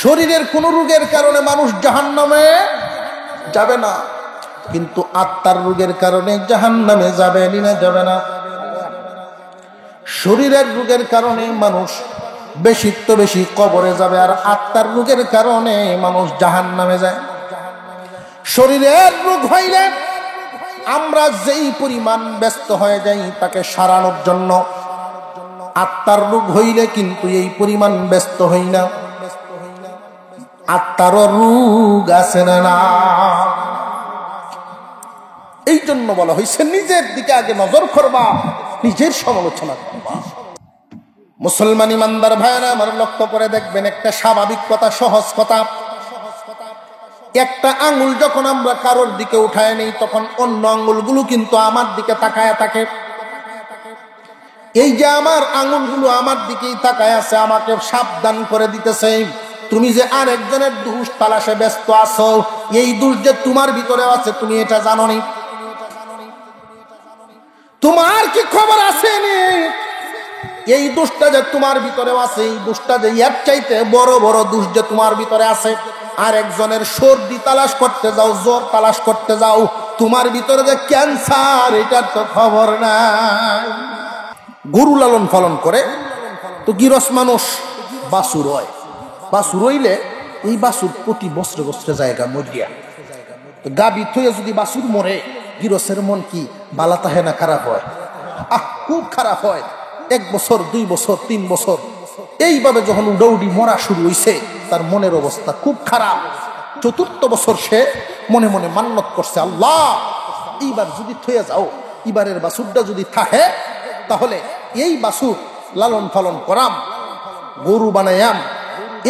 শরীরের কোন রোগের কারণে মানুষ জাহান্নামে যাবে না, কিন্তু আত্মার রোগের কারণে জাহান্নামে যাবে না, যাবে না। শরীরের রোগের কারণে মানুষ বেশি কবরে যাবে, আর আত্মার রোগের কারণে মানুষ জাহান্নামে যায়। শরীরের রোগ হইলে আমরা যেই পরিমাণ ব্যস্ত হয়ে যাই তাকে সারানোর জন্য, আত্মার রোগ হইলে কিন্তু এই পরিমাণ ব্যস্ত হই না। আত্মারও রোগ আছে না? এই জন্য বলা হয়েছে নিজের দিকে আগে নজর করবা, নিজের সমালোচনা করবা। মুসলমান ইমানদার ভাইরা আমার লক্ষ্য করে দেখবেন একটা স্বাভাবিক কথা, সহজ কথা। একটা আঙ্গুল যখন আমরা কারোর দিকে উঠায় নেই তখন অন্য আঙ্গুলগুলো কিন্তু আমার দিকে তাকায় থাকে। এই যে আমার আঙ্গুলগুলো আমার দিকেই তাকায় আছে, আমাকে সাবধান করে দিতেছে তুমি যে আরেকজনের দোষ তালাশে ব্যস্ত আছো, এই দোষ যে তোমার ভিতরে আছে তুমি এটা জানো নি? তোমার কি খবর আছে নি এই দোষটা যে তোমার ভিতরে আছে, এই দোষটা যে এর চাইতে বড় বড় দোষ যে তোমার ভিতরে আছে। আর একজনের সর্দি তালাশ করতে যাও, জ্বর তালাশ করতে যাও, তোমার ভিতরে যে ক্যান্সার এটার তো খবর নাই। গরু লালন পালন করে তো গিরস মানুষ বাছুর হয়, বাছুর হইলে এই বাছুর প্রতি বছরে বছরে জায়গা মরিয়া। তো গাবি থইয়া যদি বাছুর মরে, গিরসের মন কি বালা তাহে না খারাপ হয়? খুব খারাপ হয়। 1 বছর 2 বছর 3 বছর এইভাবে যখন উডাউডি মরা শুরু হইছে, তার মনের অবস্থা খুব খারাপ। 4th বছর সে মনে মনে মান্নত করছে, আল্লাহ এইবার যদি থইয়া যাও, এবারের বাছুরটা যদি থাহে তাহলে এই বাছুর লালন পালন করাম, গরু বানায়াম,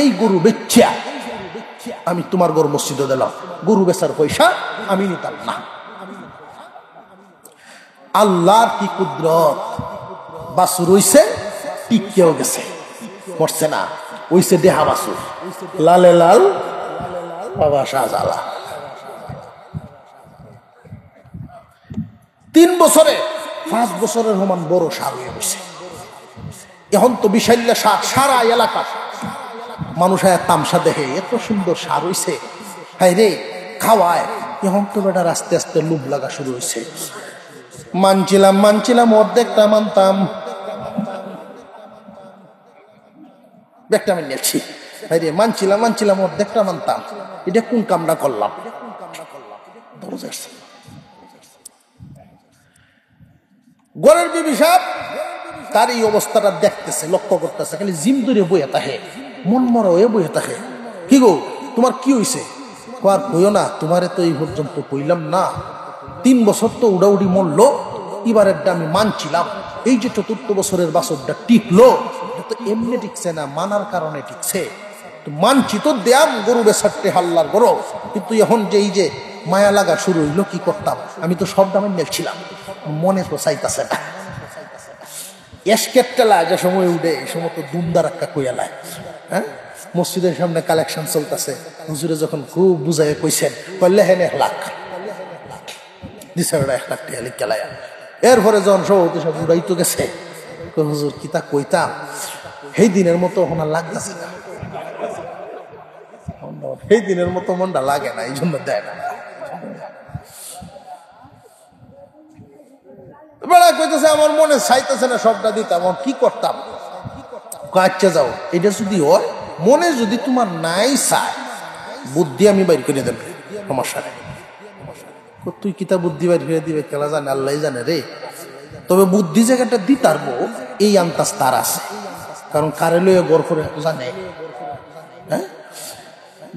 এই গরু বেচ্চা আমি তোমার গরু মসজিদে দিলাম, গরু বেচার পয়সা আমি নিতাম না। আল্লাহর কি কুদরত! বাছুর হইছে, টিকেও গেছে, মরছে না, হইছে দেহা বাছুর, লালে লাল বাবা শাহজালা। 3 বছরে 5 বছরের সমান বড় সার হয়ে গেছে। এখন তো বিশাল্লা সার, সারা এলাকা মানুষ তামসা দেখে, এত সুন্দর সার হইছে, হাই রে খাওয়ায়। এখন তো বেটার আস্তে আস্তে লোভ লাগা শুরু হয়েছে। মানছিলাম অর্ধেকটা মানতাম, একটা আমি নিয়েছি, হাই রে মানছিলাম অর্ধেকটা মানতাম, এটা কোন কামটা করলাম? গরের বিবি সাহেব তার এই অবস্থাটা দেখতেছে, লক্ষ্য করতেছে, খালি জিম ধরে বইয়া তাহে, মন মরা হয়ে বইয়া তাহে। কি গো তোমার কি হইছে? আর কইও না, তোমারে তো এই পর্যন্ত কইলাম না, 3 বছর তো উড়াউড়ি মরলো, এবারেরটা আমি মানছিলাম, এই যে 4th বছরের বাছরটা টিকলো, এটা তো এমনি টিকছে না, মানার কারণে টিকছে। তো মানছি তো দেয়াম গরু বেসারটে হাল্লার গরু, কিন্তু এখন যে এই যে মায়া লাগা শুরু হইলো, কি করতাম? আমি তো সব দামে নিয়েছিলাম, মনে তো চাইতেছে না। এসকেটলা যে সময় উঠে, এই সময় তো দুমদার একটা কইয়ালায়। হ্যাঁ, মসজিদের সামনে কালেকশন চলতেছে, হুজুরে যখন খুব বুঝাই কইছেন, কইলে হেন 1 লাখ দিছে, 1 লাখ টাকা লিখালায়। এরপরে যখন সভাপতি সব উড়াইতো গেছে, হুজুর কিতা কইতাম, সেই দিনের মতো ওখানে লাগতেছে না, সেই দিনের মতো মনটা লাগে না, এই জন্য দেয় না। বেড়া কইতেছে আমার মনে চাইতেছে না সবটা দিতাম, কি করতাম? আচ্ছা যাও, এটা যদি হয়, মনে যদি তোমার নাই চায়, বুদ্ধি আমি বাইর করে দেব, সমস্যা নেই। তুই কিতা বুদ্ধি বাইর করে দিবে কেলা জানে, আল্লাহ জানে রে। তবে বুদ্ধি জায়গাটা দিতারবো এই আন্তাজ তার আছে, কারণ কারে লইয়া গড় করে জানে। হ্যাঁ,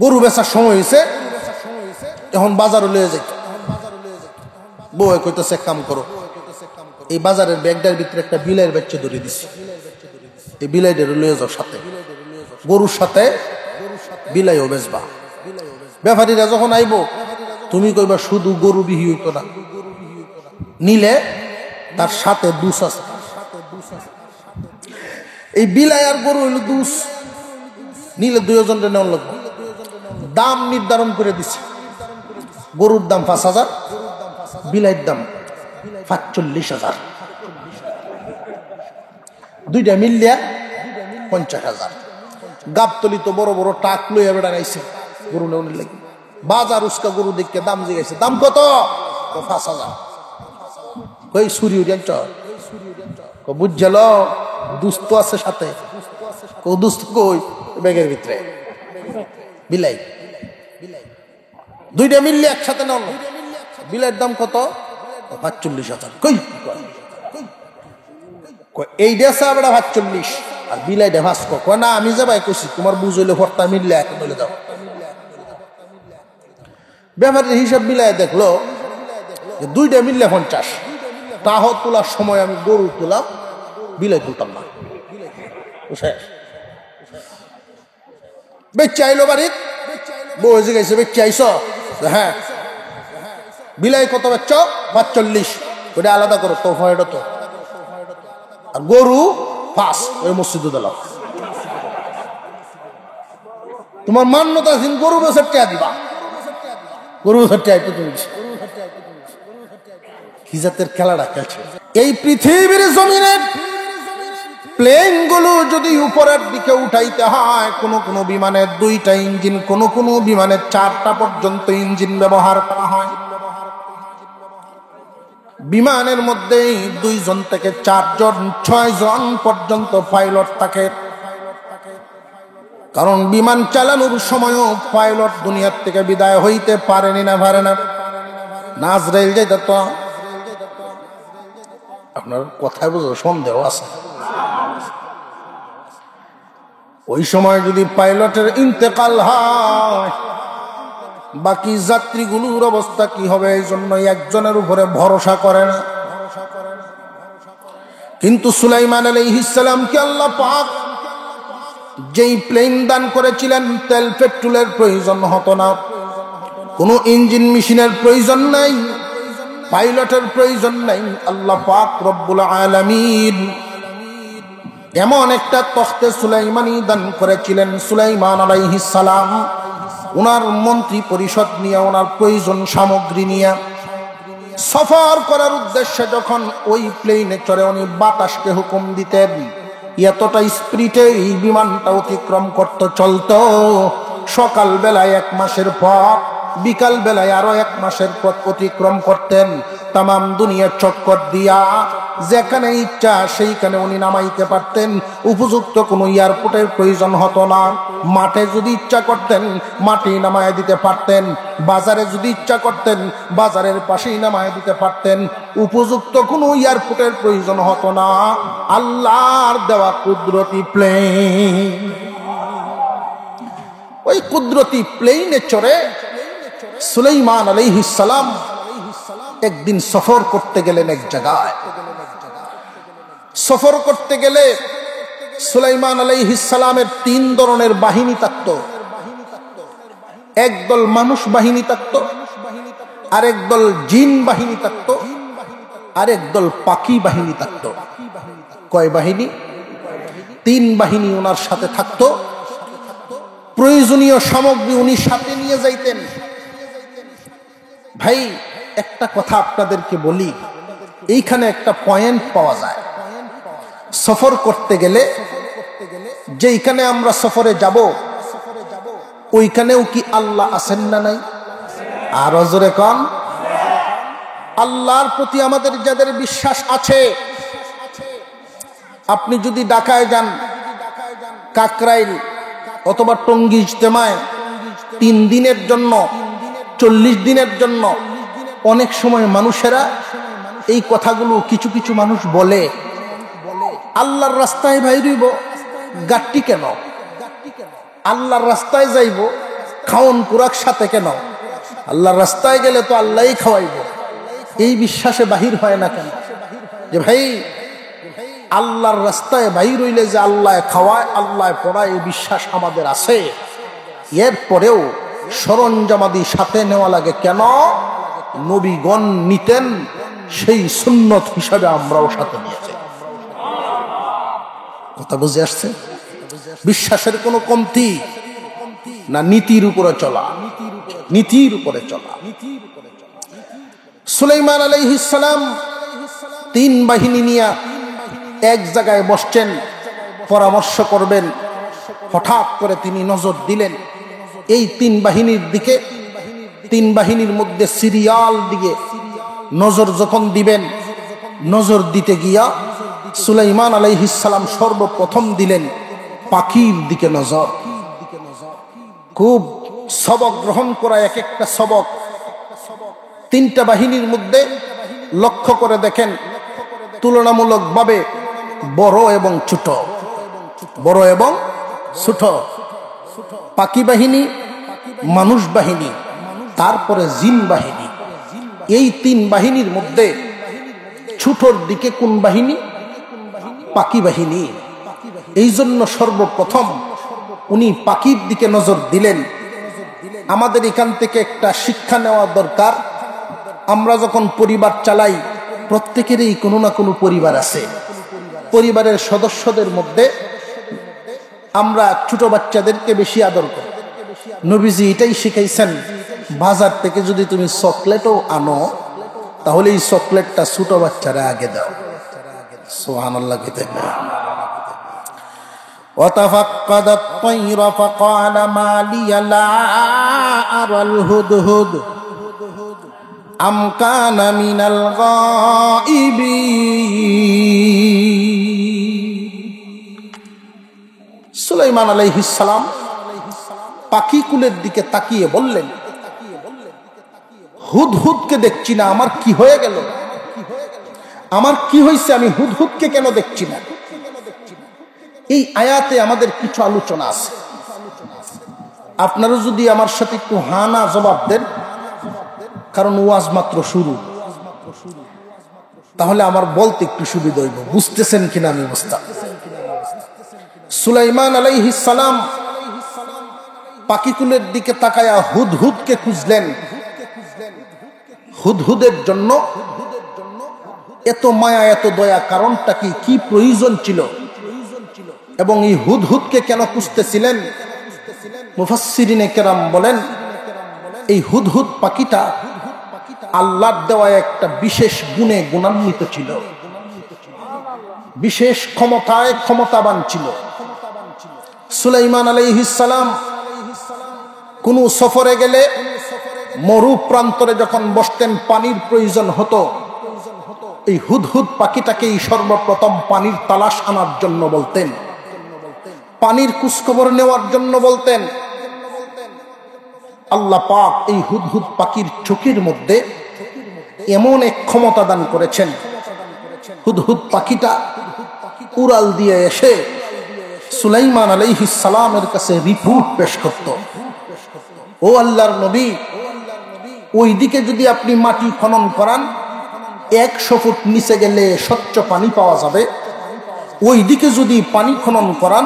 গরু বেচার সময় হয়েছে, এখন বাজারে লইয়া যাই, বউ কইতেছে কাম করো, এই বাজারের ব্যাগটার ভিতরে একটা বিলাইয়ের বাচ্চা ধরে দিছি, এই বিলাইটার লইয়া যাও সাথে, গরুর সাথে বিলাইও বেচবা। ব্যাপারীরা যখন আইব, তুমি কইবা শুধু গরু বিহি হইতো না, নিলে তার সাথে দুস আছে। এই বিলাই আর গরু হইল দুস, নিলে 2 জনের নেওয়ার লাগবে। দাম নির্ধারণ করে দিছে, গরুর দাম 5,000, বিলাইয়ের দাম 45,000, 2টা মিলিয়া 50,000। গাবতলি তো বড় বড় টাক লইয়া বেড়া নাইছে গরু নেউনি লাগি বাজার উস্কা গরু দেখে দাম জিগাইছে দাম কত 5,000 কই সুরি উড়িয়ান চর বুঝছিল দুস্থ আছে সাথে দুস্থ কই ব্যাগের ভিতরে বিলাই দুইটা মিললে একসাথে নাও বিলাইয়ের দাম কত 45,000 কই এই দেশে বেড়া 45 আর বিলাই ডেভাস কয় না আমি যাবাই কইছি তোমার বুঝইলে হর্তা মিললে এক বলে যাও ব্যাপারের হিসাব মিলাই দেখলো যে দুইটা মিললে 50 তাহ তোলার সময় আমি গরু তুলাম বিলাই তুলতাম না বেচে আইলো বাড়ির বউ এসে গেছে বেচে আইস হ্যাঁ বিলাই কত বেচ 45 ওটা আলাদা করো তো এটা তো আর গরু ফাঁস ওই মসজিদে দিলাম তোমার মান্যতা আছে গরু বছর টিয়া দিবা গরু বছর টিয়া তুমি কি জাতের খেলাটা খেলছে এই পৃথিবীর জমিনে প্লেন গুলো যদি উপরের দিকে উঠাইতে হয় কোন কোন বিমানের 2টা ইঞ্জিন কোন কোন বিমানের 4টা পর্যন্ত ইঞ্জিন ব্যবহার করা হয় বিমানের মধ্যে 2 জন থেকে 4 জন 6 জন পর্যন্ত পাইলট থাকে কারণ বিমান চালানোর সময়ও পাইলট দুনিয়ার থেকে বিদায় হইতে পারে না নাজরাইল যাইতে তো আপনার কথায় বুঝো সন্দেহ আছে ওই সময় যদি পাইলটের ইন্তেকাল হয় বাকি যাত্রীগুলোর অবস্থা কি হবে এই জন্য একজনের উপরে ভরসা করে না কিন্তু সুলাইমান আলাইহিস সালামকে আল্লাহ পাক যেই প্লেন দান করেছিলেন তেল পেট্রোলের প্রয়োজন হতো না কোনো ইঞ্জিন মেশিনের প্রয়োজন নাই পাইলটের প্রয়োজন নাই আল্লাহ পাক রব্বুল আলামিন এমন একটা তখতে সুলাইমানি দান করেছিলেন সুলাইমান আলাইহিস সালাম ওনার মন্ত্রী পরিষদ নিয়ে ওনার প্রয়োজন সামগ্রী নিয়ে সফর করার উদ্দেশ্যে যখন ওই প্লেনে চড়ে উনি বাতাসকে হুকুম দিতেন এতটা স্পিডে এই বিমানটা অতিক্রম করতে চলতো সকাল বেলায় 1 মাসের পথ বিকাল বেলায় আরো 1 মাসের পথ অতিক্রম করতেন তামাম দুনিয়া চক্কর দিয়া যেখানে ইচ্ছা সেইখানে উনি নামাইতে পারতেন উপযুক্ত কোনো এয়ারপোর্টের প্রয়োজন হতো না মাঠে যদি ইচ্ছা করতেন মাটি নামায় দিতে পারতেন বাজারে যদি ইচ্ছা করতেন বাজারের পাশেই নামায় দিতে পারতেন উপযুক্ত কোনো এয়ারপোর্টের প্রয়োজন হতো না আল্লাহর দেওয়া কুদরতি প্লেন ওই কুদরতি প্লেনে চড়ে সুলাইমান আলাইহিস সালাম একদিন সফর করতে গেলেন এক জায়গায় সফর করতে গেলে সুলাইমান আলাইহিস সালামের 3 ধরনের বাহিনী থাকতো একদল মানুষ বাহিনী থাকতো আরেক দল জিন বাহিনী থাকতো আরেক দল পাখি বাহিনী থাকতো কয় বাহিনী 3 বাহিনী ওনার সাথে থাকতো প্রয়োজনীয় সামগ্রী উনি সাথে নিয়ে যাইতেন ভাই একটা কথা আপনাদেরকে বলি এইখানে একটা পয়েন্ট পাওয়া যায় সফর করতে গেলে যেইখানে আমরা সফরে যাব ওইখানেও কি আল্লাহ আছেন না নাই আর জোরে কোন আল্লাহর প্রতি আমাদের যাদের বিশ্বাস আছে আপনি যদি ঢাকায় যান কাকরাইল অথবা টঙ্গী ইজতেমায় 3 দিনের জন্য 40 দিনের জন্য অনেক সময় মানুষেরা এই কথাগুলো কিছু কিছু মানুষ বলে আল্লাহর রাস্তায় বাইরইব গাট্টি কেন আল্লাহর রাস্তায় যাইব খাওন কুরাক সাথে কেন আল্লাহর রাস্তায় গেলে তো আল্লাহই খাওয়াইব এই বিশ্বাসে বাহির হয় না কেন যে ভাই আল্লাহর রাস্তায় বাইর হইলে যে আল্লাহ খাওয়ায় আল্লাহ পড়ায় এই বিশ্বাস আমাদের আছে এরপরেও সরঞ্জামাদি সাথে নেওয়া লাগে কেন নবীগণ নিতেন সেই সুন্নত হিসাবে আমরাও সাথে নিয়েছি কথা বুঝে আসছে বিশ্বাসের কোনো কমতি না নীতির উপরে চলা নীতির উপরে চলা সুলাইমান আলাইহিস সালাম 3 বাহিনী নিয়ে এক জায়গায় বসছেন পরামর্শ করবেন হঠাৎ করে তিনি নজর দিলেন এই তিন বাহিনীর দিকে। তিন বাহিনীর মধ্যে সিরিয়াল দিকে নজর যখন দিবেন, নজর দিতে গিয়া সুলাইমান আলাইহিস সালাম সর্বপ্রথম দিলেন পাখির দিকে নজর। খুব সবক গ্রহণ করা এক একটা সবক। তিনটা বাহিনীর মধ্যে লক্ষ্য করে দেখেন তুলনামূলকভাবে বড় এবং ছোট, বড় এবং ছোট। পাখি বাহিনী, মানুষ বাহিনী, তারপরে জিন বাহিনী। এই তিন বাহিনীর মধ্যে ছোটর দিকে কোন বাহিনী? পাখি বাহিনী। এই জন্য সর্বপ্রথম উনি পাখির দিকে নজর দিলেন। আমাদের এখান থেকে একটা শিক্ষা নেওয়া দরকার। আমরা যখন পরিবার চালাই, প্রত্যেকেরই কোনো না কোনো পরিবার আছে। পরিবারের সদস্যদের মধ্যে আমরা ছোট বাচ্চাদেরকে বেশি আদর করি। নবীজি এটাই শিখাইছেন, বাজার থেকে যদি তুমি চকলেটও আনো তাহলে এই চকলেটটা ছোট বাচ্চারা আগে দাও। সুবহানাল্লাহ। وتفقد الطير فقال ما لي لا أرى الهدهد أم كان من الغائبين। সুলাইমান আলাইহিস সালাম পাখি কুলের দিকে তাকিয়ে বললেন, হুদহুদকে দেখছি না, আমার কি হয়ে গেল? আমার কি হয়েছে? আমি হুদহুদকে কেন দেখছি না? এই আয়াতে আমাদের কিছু আলোচনা আছে। আপনারা যদি আমার সাথে একটু হানা জবাব দেন, কারণ ওয়াজ মাত্র শুরু, তাহলে আমার বলতে একটু সুবিধা হইব। বুঝতেছেন কিনা আমি বুঝতাম। সুলাইমান আলাইহিস সালাম পাখিকুলের দিকে তাকায়া হুদহুদকে খুঁজলেন। হুদহুদের জন্য এত মায়া, এত দয়া, কারণটা কি? কি প্রয়োজন ছিল? এবং এই হুদহুদকে কেন খুঁজতেছিলেন? মুফাসসিরিনে কেরাম বলেন, এই হুদহুদ পাখিটা আল্লাহর দেওয়া একটা বিশেষ গুণে গুণান্বিত ছিল, বিশেষ ক্ষমতায় ক্ষমতাবান ছিল। সুলাইমান আলাইহিস সালাম কোন সফরে গেলে মরু প্রান্তরে যখন বসতেন, পানির প্রয়োজন হতো, এই হুদহুদ পাখিটাকেই সর্বপ্রথম পানির তালাশ আনার জন্য বলতেন, পানির খোঁজখবর নেওয়ার জন্য বলতেন। আল্লাহ পাক এই হুদহুদ পাখির চোখের মধ্যে এমন এক ক্ষমতা দান করেছেন, হুদহুদ পাখিটা উড়াল দিয়ে এসে সুলাইমান আলাইহিস সালামের কাছে রিপোর্ট পেশ করত। ও আল্লাহর নবী, ওই দিকে যদি আপনি মাটি খনন করান, 100 ফুট নিচে গেলে স্বচ্ছ পানি পাওয়া যাবে। ওই দিকে যদি পানি খনন করান,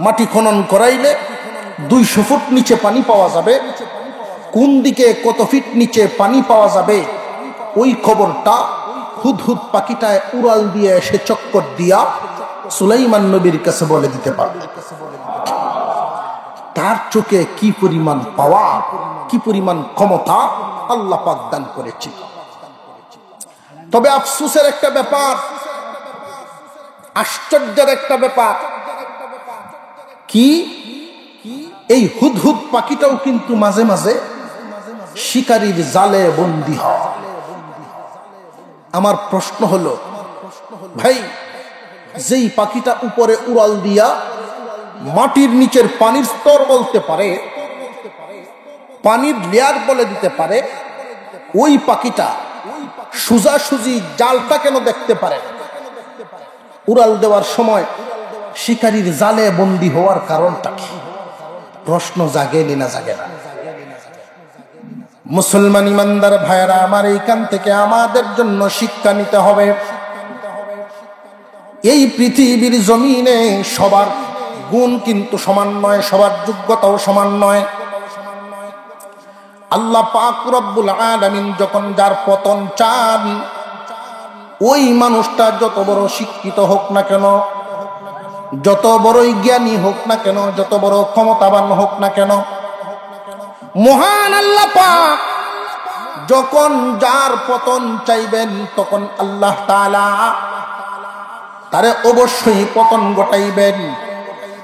মাটি খনন করাইলে 200 ফুট নিচে পানি পাওয়া যাবে। কোন দিকে কত ফিট নিচে পানি পাওয়া যাবে, ওই খবরটা হুদহুদ পাখিটায় উড়াল দিয়ে এসে চক্কর দিয়া সুলাইমান নবীর কাছে বলে দিতে পারবে। তার চোখে কি পরিমাণ পাওয়া, কি পরিমাণ ক্ষমতা আল্লাহ পাক দান করেছে। তবে আফসোসের একটা ব্যাপার, আশ্চর্যের একটা ব্যাপার কি, এই হুদহুদ পাখিটাও কিন্তু মাঝে মাঝে শিকারীর জালে বন্দী হয়। আমার প্রশ্ন হলো, ভাই, যেই পাখিটা উপরে উড়াল দিয়া মাটির নিচের পানির স্তর বলতে পারে, পানির লেয়ার বলে দিতে পারে, ওই পাখিটা সোজাসুজি জালটা কেন দেখতে পারে? উড়াল দেওয়ার সময় শিকারীর জালে বন্দী হওয়ার কারণটা কি? প্রশ্ন জাগে না জাগে না? মুসলমান ইমানদার ভাইরা আমার, এইখান থেকে আমাদের জন্য শিক্ষা নিতে হবে। এই পৃথিবীর জমিনে সবার গুণ কিন্তু সমান নয়, সবার যোগ্যতাও সমান নয়। আল্লাহ পাক রব্বুল আলামিন যখন যার পতন চান, ওই মানুষটা যত বড় শিক্ষিত হোক না কেন, যত বড়ই জ্ঞানী হোক না কেন, যত বড় ক্ষমতাবান হোক না কেন, মহান আল্লাহ পাক যখন যার পতন চাইবেন, তখন আল্লাহ তাআলা তারে অবশ্যই পতন ঘটাইবেন।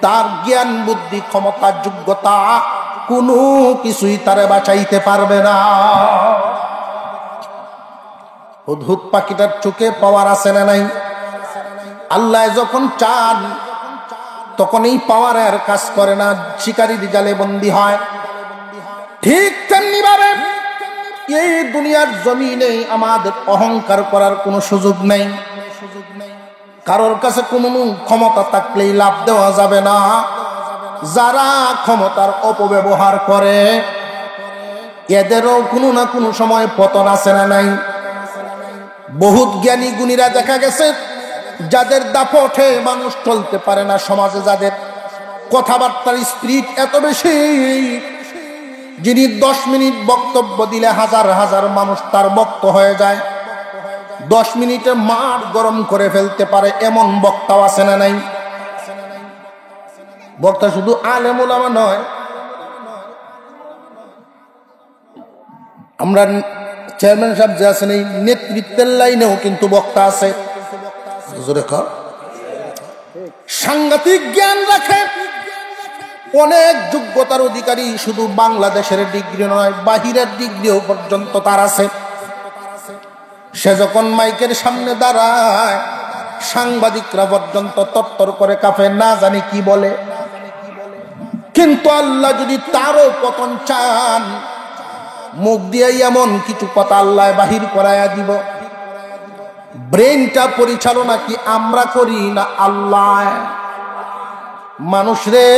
তার জ্ঞান বুদ্ধি ক্ষমতা যোগ্যতা কোনো কিছুই তারে বাঁচাইতে পারবে না। হুদহুদ পাখিটার চোখে পাওয়ার আছে না নাই? আল্লাহ যখন চান তখন এই পাওয়ারের কাজ করে না, শিকারীর জালে বন্দী হয়। ঠিক তেমনি ভাবে এই দুনিয়ার জমিনে আমাদের অহংকার করার কোনো সুযোগ নেই। কারোর কাছে কোনো ক্ষমতা থাকলেই লাভ দেওয়া যাবে না। যারা ক্ষমতার অপব্যবহার করে এদেরও কোনো না কোনো সময় পতন আছে না নাই? বহুত জ্ঞানী গুণীরা দেখা গেছে যাদের দাপটে মানুষ চলতে পারে না, সমাজে যাদের কথাবার্তার স্পিরিট এত বেশি, যিনি 10 মিনিট বক্তব্য দিলে হাজার হাজার মানুষ তার বক্তা হয়ে যায়, 10 মিনিটে মাঠ গরম করে ফেলতে পারে, এমন বক্তাও আছে না নাই? বক্তা শুধু আলেম ওলামা নয়, আমরা চেয়ারম্যান সাহেব যে আছেন এই নেতৃত্বের লাইনেও কিন্তু বক্তা আছে। সাংঘাতিক জ্ঞান রাখে, অনেক যোগ্যতার অধিকারী, শুধু বাংলাদেশের ডিগ্রি নয় বাহিরের ডিগ্রিও পর্যন্ত তার আছে। সে যখন মাইকের সামনে দাঁড়ায় সাংবাদিকরা পর্যন্ত তত্তর করে কাঁপে, না জানি কি বলে। কিন্তু আল্লাহ যদি তারও পতন চান, মুখ দিয়ে এমন কিছু কথা আল্লাহ বাহির করাইয়া দিব। ব্রেনটা পরিচালনা কি আমরা করি না আল্লাহ? মানুষ রে,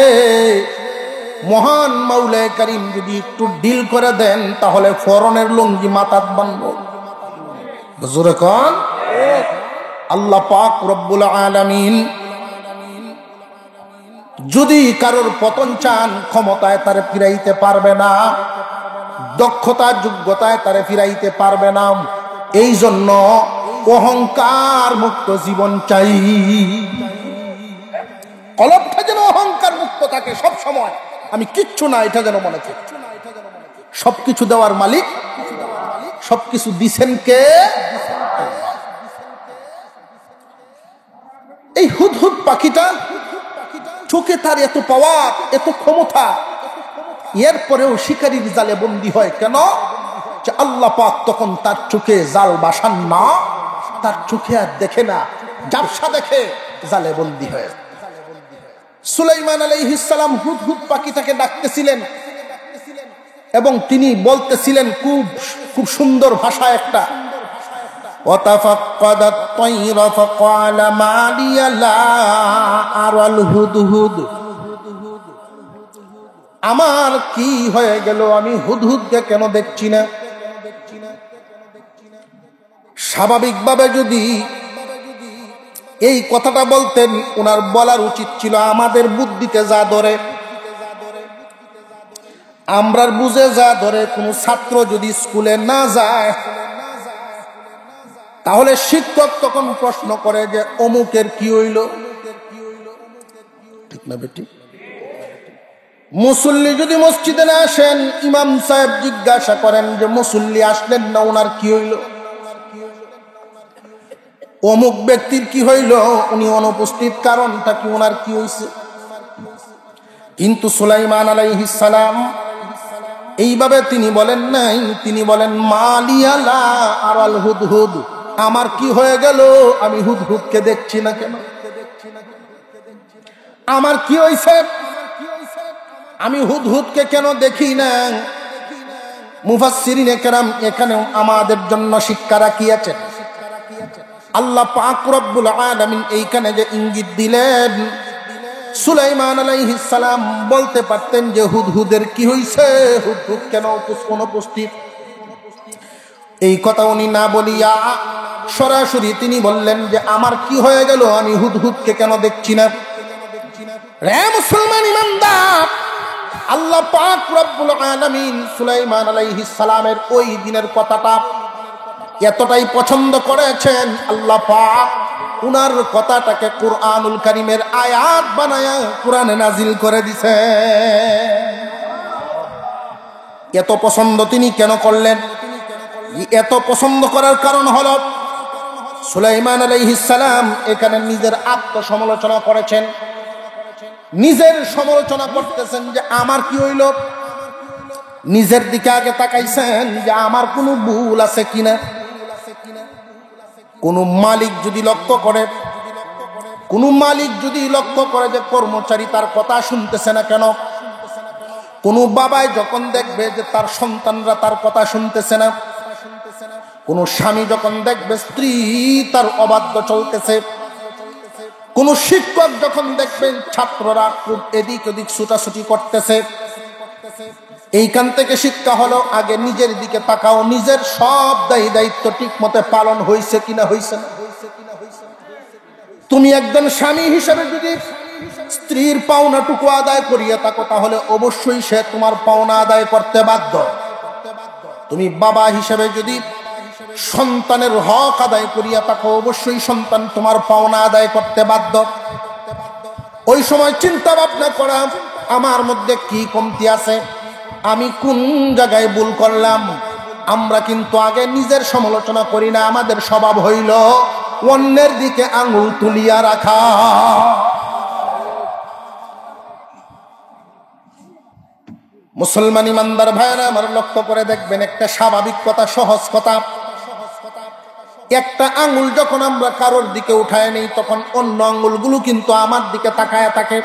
মহান মাওলায়ে কারীম যদি একটু ডিল করে দেন তাহলে ফরনের লুঙ্গি মাথাত বানবো। জোরে কোন আল্লাহ পাক রব্বুল আলামিন যদি কারোর পতন চান, ক্ষমতায় তারে ফিরাইতে পারবে না, দক্ষতা যোগ্যতায় তারে ফিরাইতে পারবে না। এই জন্য অহংকার মুক্ত জীবন চাই। কলবটা যেন অহংকার মুক্ত থাকে সব সময়, আমি কিচ্ছু না এটা যেন মনে থাকে। সবকিছু দেওয়ার মালিক, সবকিছু দিছেন কে? এই হুদহুদ পাখিটা চোখে তার এত পাওয়ার, এত ক্ষমতা, এরপরেও শিকারীর জালে বন্দী হয় কেন? যে আল্লাহ পাক তখন তার চোখে জাল বাসান না, তার চোখে আর দেখে না, জাবসা দেখে, জালে বন্দী হয়। সুলাইমান আলাইহিস সালাম হুদহুদ পাখিটাকে ডাকতেছিলেন এবং তিনি বলতেছিলেন খুব সুন্দর ভাষা একটা, ওয়াতাফাক্কাদাত তায়রা ফাকালা মা লিয়া লা আরাল হুদহুদ। আমার কি হয়ে গেল, আমি হুদহুদকে কেন দেখছি না? স্বাভাবিকভাবে যদি এই কথাটা বলতেন, ওনার বলার উচিত ছিল আমাদের বুদ্ধিতে যা ধরে, আমরার বুঝে যা ধরে, কোন ছাত্র যদি স্কুলে না যায় তাহলে শিক্ষক তখন প্রশ্ন করে যে অমুকের কি হইল, ঠিক না বেটি? মুসল্লি যদি মসজিদে না আসেন, ইমাম সাহেব জিজ্ঞাসা করেন যে মুসল্লি আসলেন না, ওনার কি হইল? অমুক ব্যক্তির কি হইল, উনি অনুপস্থিত, কারণটা কি, ওনার কি হইছে? কিন্তু সুলাইমান আলাইহিস সালাম এইভাবে তিনি বলেন নাই, তিনি বলেন মালিয়া লা আরাল হুদহুদ, আমার কি হয়ে গেল, আমি হুদহুদকে দেখছি না কেন? আমার কি হইছে, আমি হুদহুদকে কেন দেখি না? মুফাসসিরিনে কেরাম এখানে আমাদের জন্য শিক্ষা রাখিয়াছেন। আল্লাহ পাক রব্বুল আলামিন এইখানে যে ইঙ্গিত দিলেন, সুলাইমান আলাইহিস সালাম বলতে পারতেন যে হুদহুদের কি হইছে, হুদহুদ কেন অনুপস্থিত। এই কথা উনি না বলিয়া সরাসরি তিনি বললেন যে আমার কি হয়ে গেল, আমি হুদহুদকে কেন দেখছি না? রে মুসলমান ইমানদার, আল্লাহ পাক রব্বুল আলামিন সুলাইমান আলাইহিস সালামের ওই দিনের কথাটা এতটাই পছন্দ করেছেন, আল্লাহ পাক উনার কথাটাকে কুরআনুল কারীমের আয়াত বানায়া কুরআনে নাজিল করে দিয়েছে। এত পছন্দ তিনি কেন করলেন? এত পছন্দ করার কারণ হলো সুলাইমান আলাইহিস সালাম এখানে নিজের আত্মসমালোচনা করেছেন। নিজের সমালোচনা করতেছেন যে আমার কি হইল, নিজের দিকে আগে তাকাইছেন যে আমার কোনো ভুল আছে কিনা। কোন মালিক যদি লক্ষ্য করে, যে কর্মচারী তার কথা শুনতেছে না কেন, কোন বাবাই যখন দেখবে যে তার সন্তানরা তার কথা শুনতেছে না, কোন স্বামী যখন দেখবে স্ত্রী তার অবাধ্য চলতেছে, কোন শিক্ষক যখন দেখবেন ছাত্ররা খুব এদিক ওদিক ছুটাছুটি করতেছে, এইখান থেকে শিক্ষা হলো আগে নিজের দিকে তাকাও, নিজের সব দায়িত্ব ঠিক মতো পালন হয়েছে কিনা, হয়েছে না। তুমি একজন স্বামী হিসেবে যদি স্ত্রীর পাওনাটুকু আদায় করিয়া থাকো, তাহলে অবশ্যই সে তোমার পাওনা আদায় করতে বাধ্য। তুমি বাবা হিসেবে যদি সন্তানের হক আদায় করিয়া থাকো, অবশ্যই সন্তান তোমার পাওনা আদায় করতে বাধ্য। ওই সময় চিন্তা ভাবনা করা, আমার মধ্যে কি কমতি আছে, আমি কোন জায়গায় ভুল করলাম। আমরা কিন্তু আগে নিজের সমালোচনা করি না, আমাদের স্বভাব হইল অন্যের দিকে আঙুল তুলিয়া রাখা। মুসলমান ইমানদার ভাইরা আমার, লক্ষ্য করে দেখবেন একটা স্বাভাবিক কথা, সহজ কথা, একটা আঙুল যখন আমরা কারোর দিকে উঠায় নেই, তখন অন্য আঙুলগুলো কিন্তু আমার দিকে তাকায় থাকে।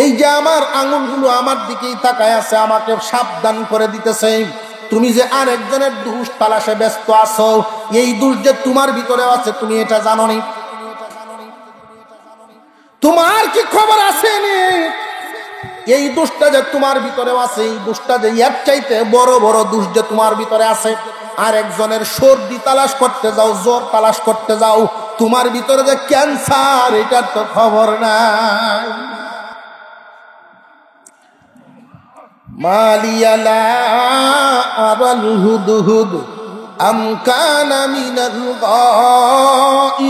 এই যে আমার আঙুলগুলো আমার দিকেই তাকায় আছে, আমাকে সাবধান করে দিতেছে, তুমি যে আরেকজনের দোষ তালাশে ব্যস্ত আছো, এই দোষ যে তোমার ভিতরে আছে তুমি এটা জানো নি। তোমার কি খবর আছে নি এই দোষটা যে তোমার ভিতরে আছে, এই দোষটা যে এর চাইতে বড় বড় দোষ যে তোমার ভিতরে আছে। আর একজনের সর্দি তালাশ করতে যাও, জ্বর তালাশ করতে যাও, তোমার ভিতরে যে ক্যান্সার এটার তো খবর নাই। মালিয়ালা আরাল হুদহুদ আম কানা মিনাল গায়িবিন।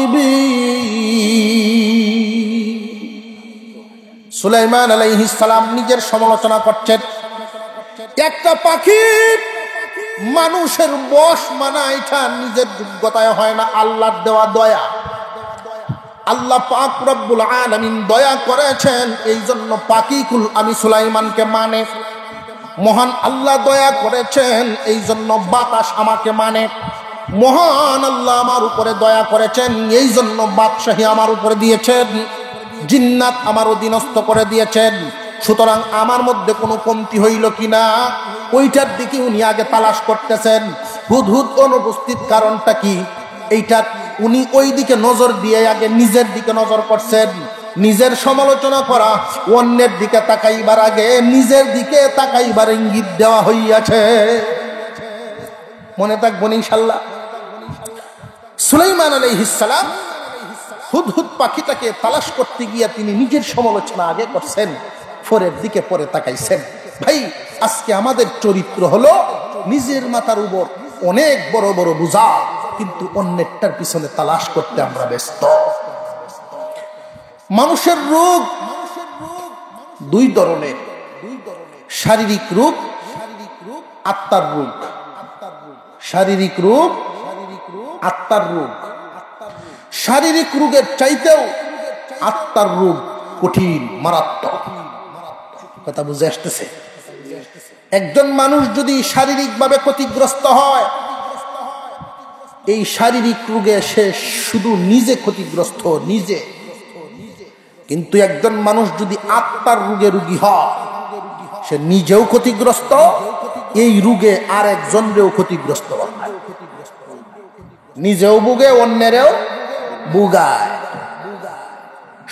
সুলাইমান আলাইহিস সালাম নিজের সমালোচনা করছেন। একটা পাখি মানুষের বশ মানা, এটা নিজের যোগ্যতায় হয় না, আল্লাহর দেওয়া দয়া। আল্লাহ পাক রব্বুল আলামিন দয়া করেছেন, এই জন্য পাখিকুল আমি সুলাইমানকে মানে। মহান আল্লাহ দয়া করেছেন, এই জন্য বাতাস আমাকে মানে। মহান আল্লাহ আমার উপরে দয়া করেছেন, এই জন্য বাদশাহী আমার উপরে দিয়েছেন, জিন্নাত আমার অধীনস্থ করে দিয়েছেন। সুতরাং আমার মধ্যে কোনো কমতি হইল কিনা, ওইটার দিকে উনি আগে তালাশ করতেছেন। হুদহুদ অনুপস্থিত কারণটা কি, এইটা উনি ওই দিকে নজর দিয়ে আগে নিজের দিকে নজর করছেন। নিজের সমালোচনা করা, অন্যের দিকে তাকাইবার আগে নিজের দিকে তাকাইবার ইঙ্গিত দেওয়া হইয়াছে। মনে থাকবেন ইনশাআল্লাহ। সুলাইমান আলাইহিস সালাম হুদহুদ পাখিটাকে তালাশ করতে গিয়ে তিনি নিজের সমালোচনা আগে করছেন, পরের দিকে পরে তাকাইছেন। ভাই, আজকে আমাদের চরিত্র হলো নিজের মাথার উপর অনেক বড় বড় বোঝা, কিন্তু অন্যেরটার পিছনে তালাশ করতে আমরা ব্যস্ত। মানুষের রোগ দুই ধরনের, শারীরিক রোগ, আত্মার রোগ। শারীরিক রোগ, আত্মার রোগ। শারীরিক রোগের চাইতেও আত্মার রোগ কঠিন, মারাত্মক। কথা বুঝে আসতেছে? একজন মানুষ যদি শারীরিকভাবে ক্ষতিগ্রস্ত হয়, এই শারীরিক রোগে সে শুধু নিজে ক্ষতিগ্রস্ত, নিজে। কিন্তু একজন মানুষ যদি আত্মার রোগে রোগী হয়, সে নিজেও ক্ষতিগ্রস্ত, এই রোগে আর একজনেরও ক্ষতিগ্রস্ত হয়। নিজেও ভুগে, অন্যেরও ভুগায়।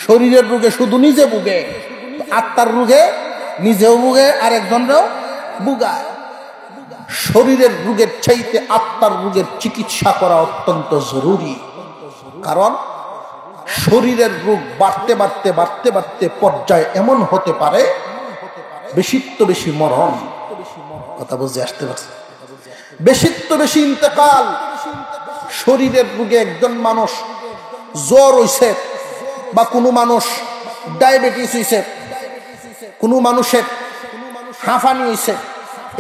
শরীরের রোগে শুধু নিজে ভুগে, আত্মার রোগে নিজেও ভুগে আর একজনেরও ভুগায়। শরীরের রোগের চাইতে আত্মার রোগের চিকিৎসা করা অত্যন্ত জরুরি। কারণ শরীরের রোগ বাড়তে বাড়তে বাড়তে বাড়তে পর্যায়ে এমন হতে পারে বেশিত্ব বেশি মরণ। কথা বুঝে আসতে পারছে? বেশিত্ব বেশি ইন্তেকাল। শরীরের রোগে একজন মানুষ জ্বর হইছে, বা কোনো মানুষ ডায়াবেটিস হইছে, কোনো মানুষের হাঁফানি হইছে,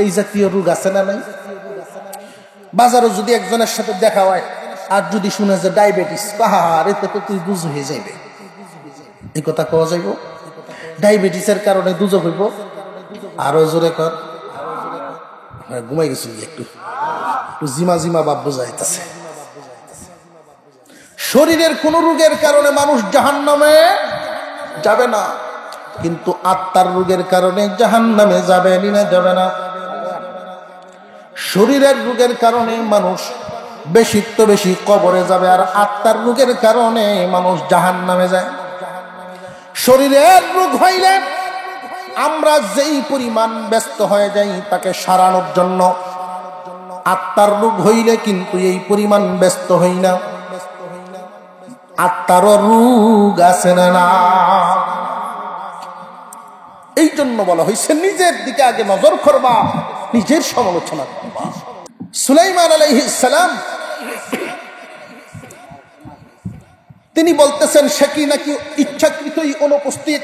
এই জাতীয় রোগ আছে না নাই? বাজারে যদি একজনের সাথে দেখা হয় আর যদি শুনে যে ডায়াবেটিস, পাহাড়, এতে তো তুই বুঝ হয়ে যাবে। এই কথা কওয়া যাইব? ডায়াবেটিসের কারণে দুজক হইব? আরো জোরে কর। ঘুমাই গেছিল একটু জিমা জিমা ভাব বোঝাইতেছে। শরীরের কোন রোগের কারণে মানুষ জাহান্নামে যাবে না, কিন্তু আত্মার রোগের কারণে জাহান্নামে যাবে না, যাবে না। শরীরের রোগের কারণে মানুষ বেশি তো বেশি কবরে যাবে, আর আত্মার রোগের কারণে মানুষ জাহান্নামে যায়। শরীরের রোগ হইলে আমরা যেই পরিমাণ ব্যস্ত হয়ে যাই তাকে সারানোর জন্য, আত্মার রোগ হইলে কিন্তু এই পরিমাণ ব্যস্ত হই না। আত্মারও রোগ আছে না? এই জন্য বলা হয়েছে নিজের দিকে আগে নজর করবা, নিজের সমালোচনা করবা। সুলাইমান আলাইহিস সালাম তিনি বলতেছেন সে কি নাকি ইচ্ছাকৃতই অনুপস্থিত।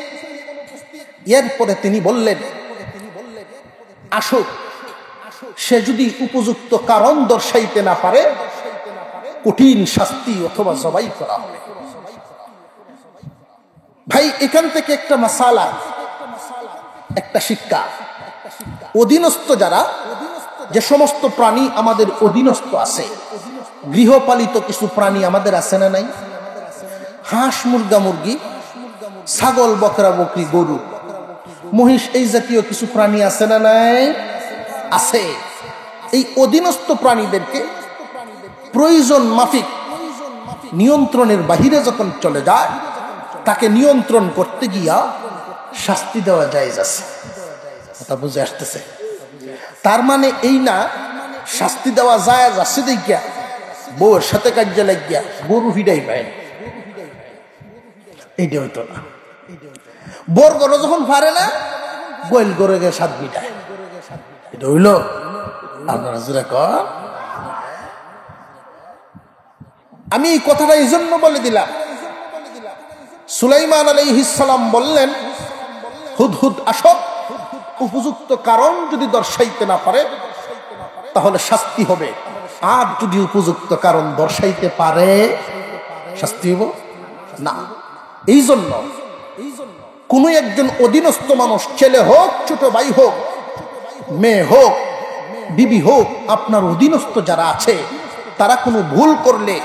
এরপরে তিনি বললেন আসুক, সে যদি উপযুক্ত কারণ দর্শাইতে না পারে কঠিন শাস্তি অথবা জবাই করা হবে। ভাই এখান থেকে একটা মাসালা, একটা শিক্ষা, অধীনস্থ যারা, যে সমস্ত প্রাণী আমাদের অধীনস্থ আছে, গৃহপালিত কিছু প্রাণী আমাদের আছে না নাই? হাঁস, মুরগা, মুরগি, ছাগল, বকরা, বকরি, গরু, মহিষ, এই জাতীয় কিছু প্রাণী আছে না নাই? আছে। এই অধীনস্থ প্রাণীদেরকে প্রয়োজন মাফিক নিয়ন্ত্রণের বাহিরে যখন চলে যায়, তাকে নিয়ন্ত্রণ করতে গিয়া শাস্তি দেওয়া জায়েজ আছে। কথা বুঝে আসতেছে? তার মানে এই না শাস্তি দেওয়া জায়েজ আছে দেখিয়া বউয়ের সাথে কাজে লাগিয়া গরু হিডাই পায়, এইটা হইতো না। বোর গরু যখন পারে না, গোয়েল গরু গিয়ে সাত বিটায়, এটা হইল আপনারা জোরে কর। আমি এই কথাটা এই জন্য বলে দিলাম, সুলাইমান আলাইহিস সালাম বললেন হুদহুদ আসো, উপযুক্ত কারণ যদি দর্শাইতে না পারে তাহলে শাস্তি হবে, আর যদি উপযুক্ত কারণ দর্শাইতে পারে শাস্তি হইব না। এই জন্য কোন একজন অধীনস্থ মানুষ, ছেলে হোক, ছোট ভাই হোক, মেয়ে হোক, বিবি হোক, আপনার অধীনস্থ যারা আছে তারা কোনো ভুল করলে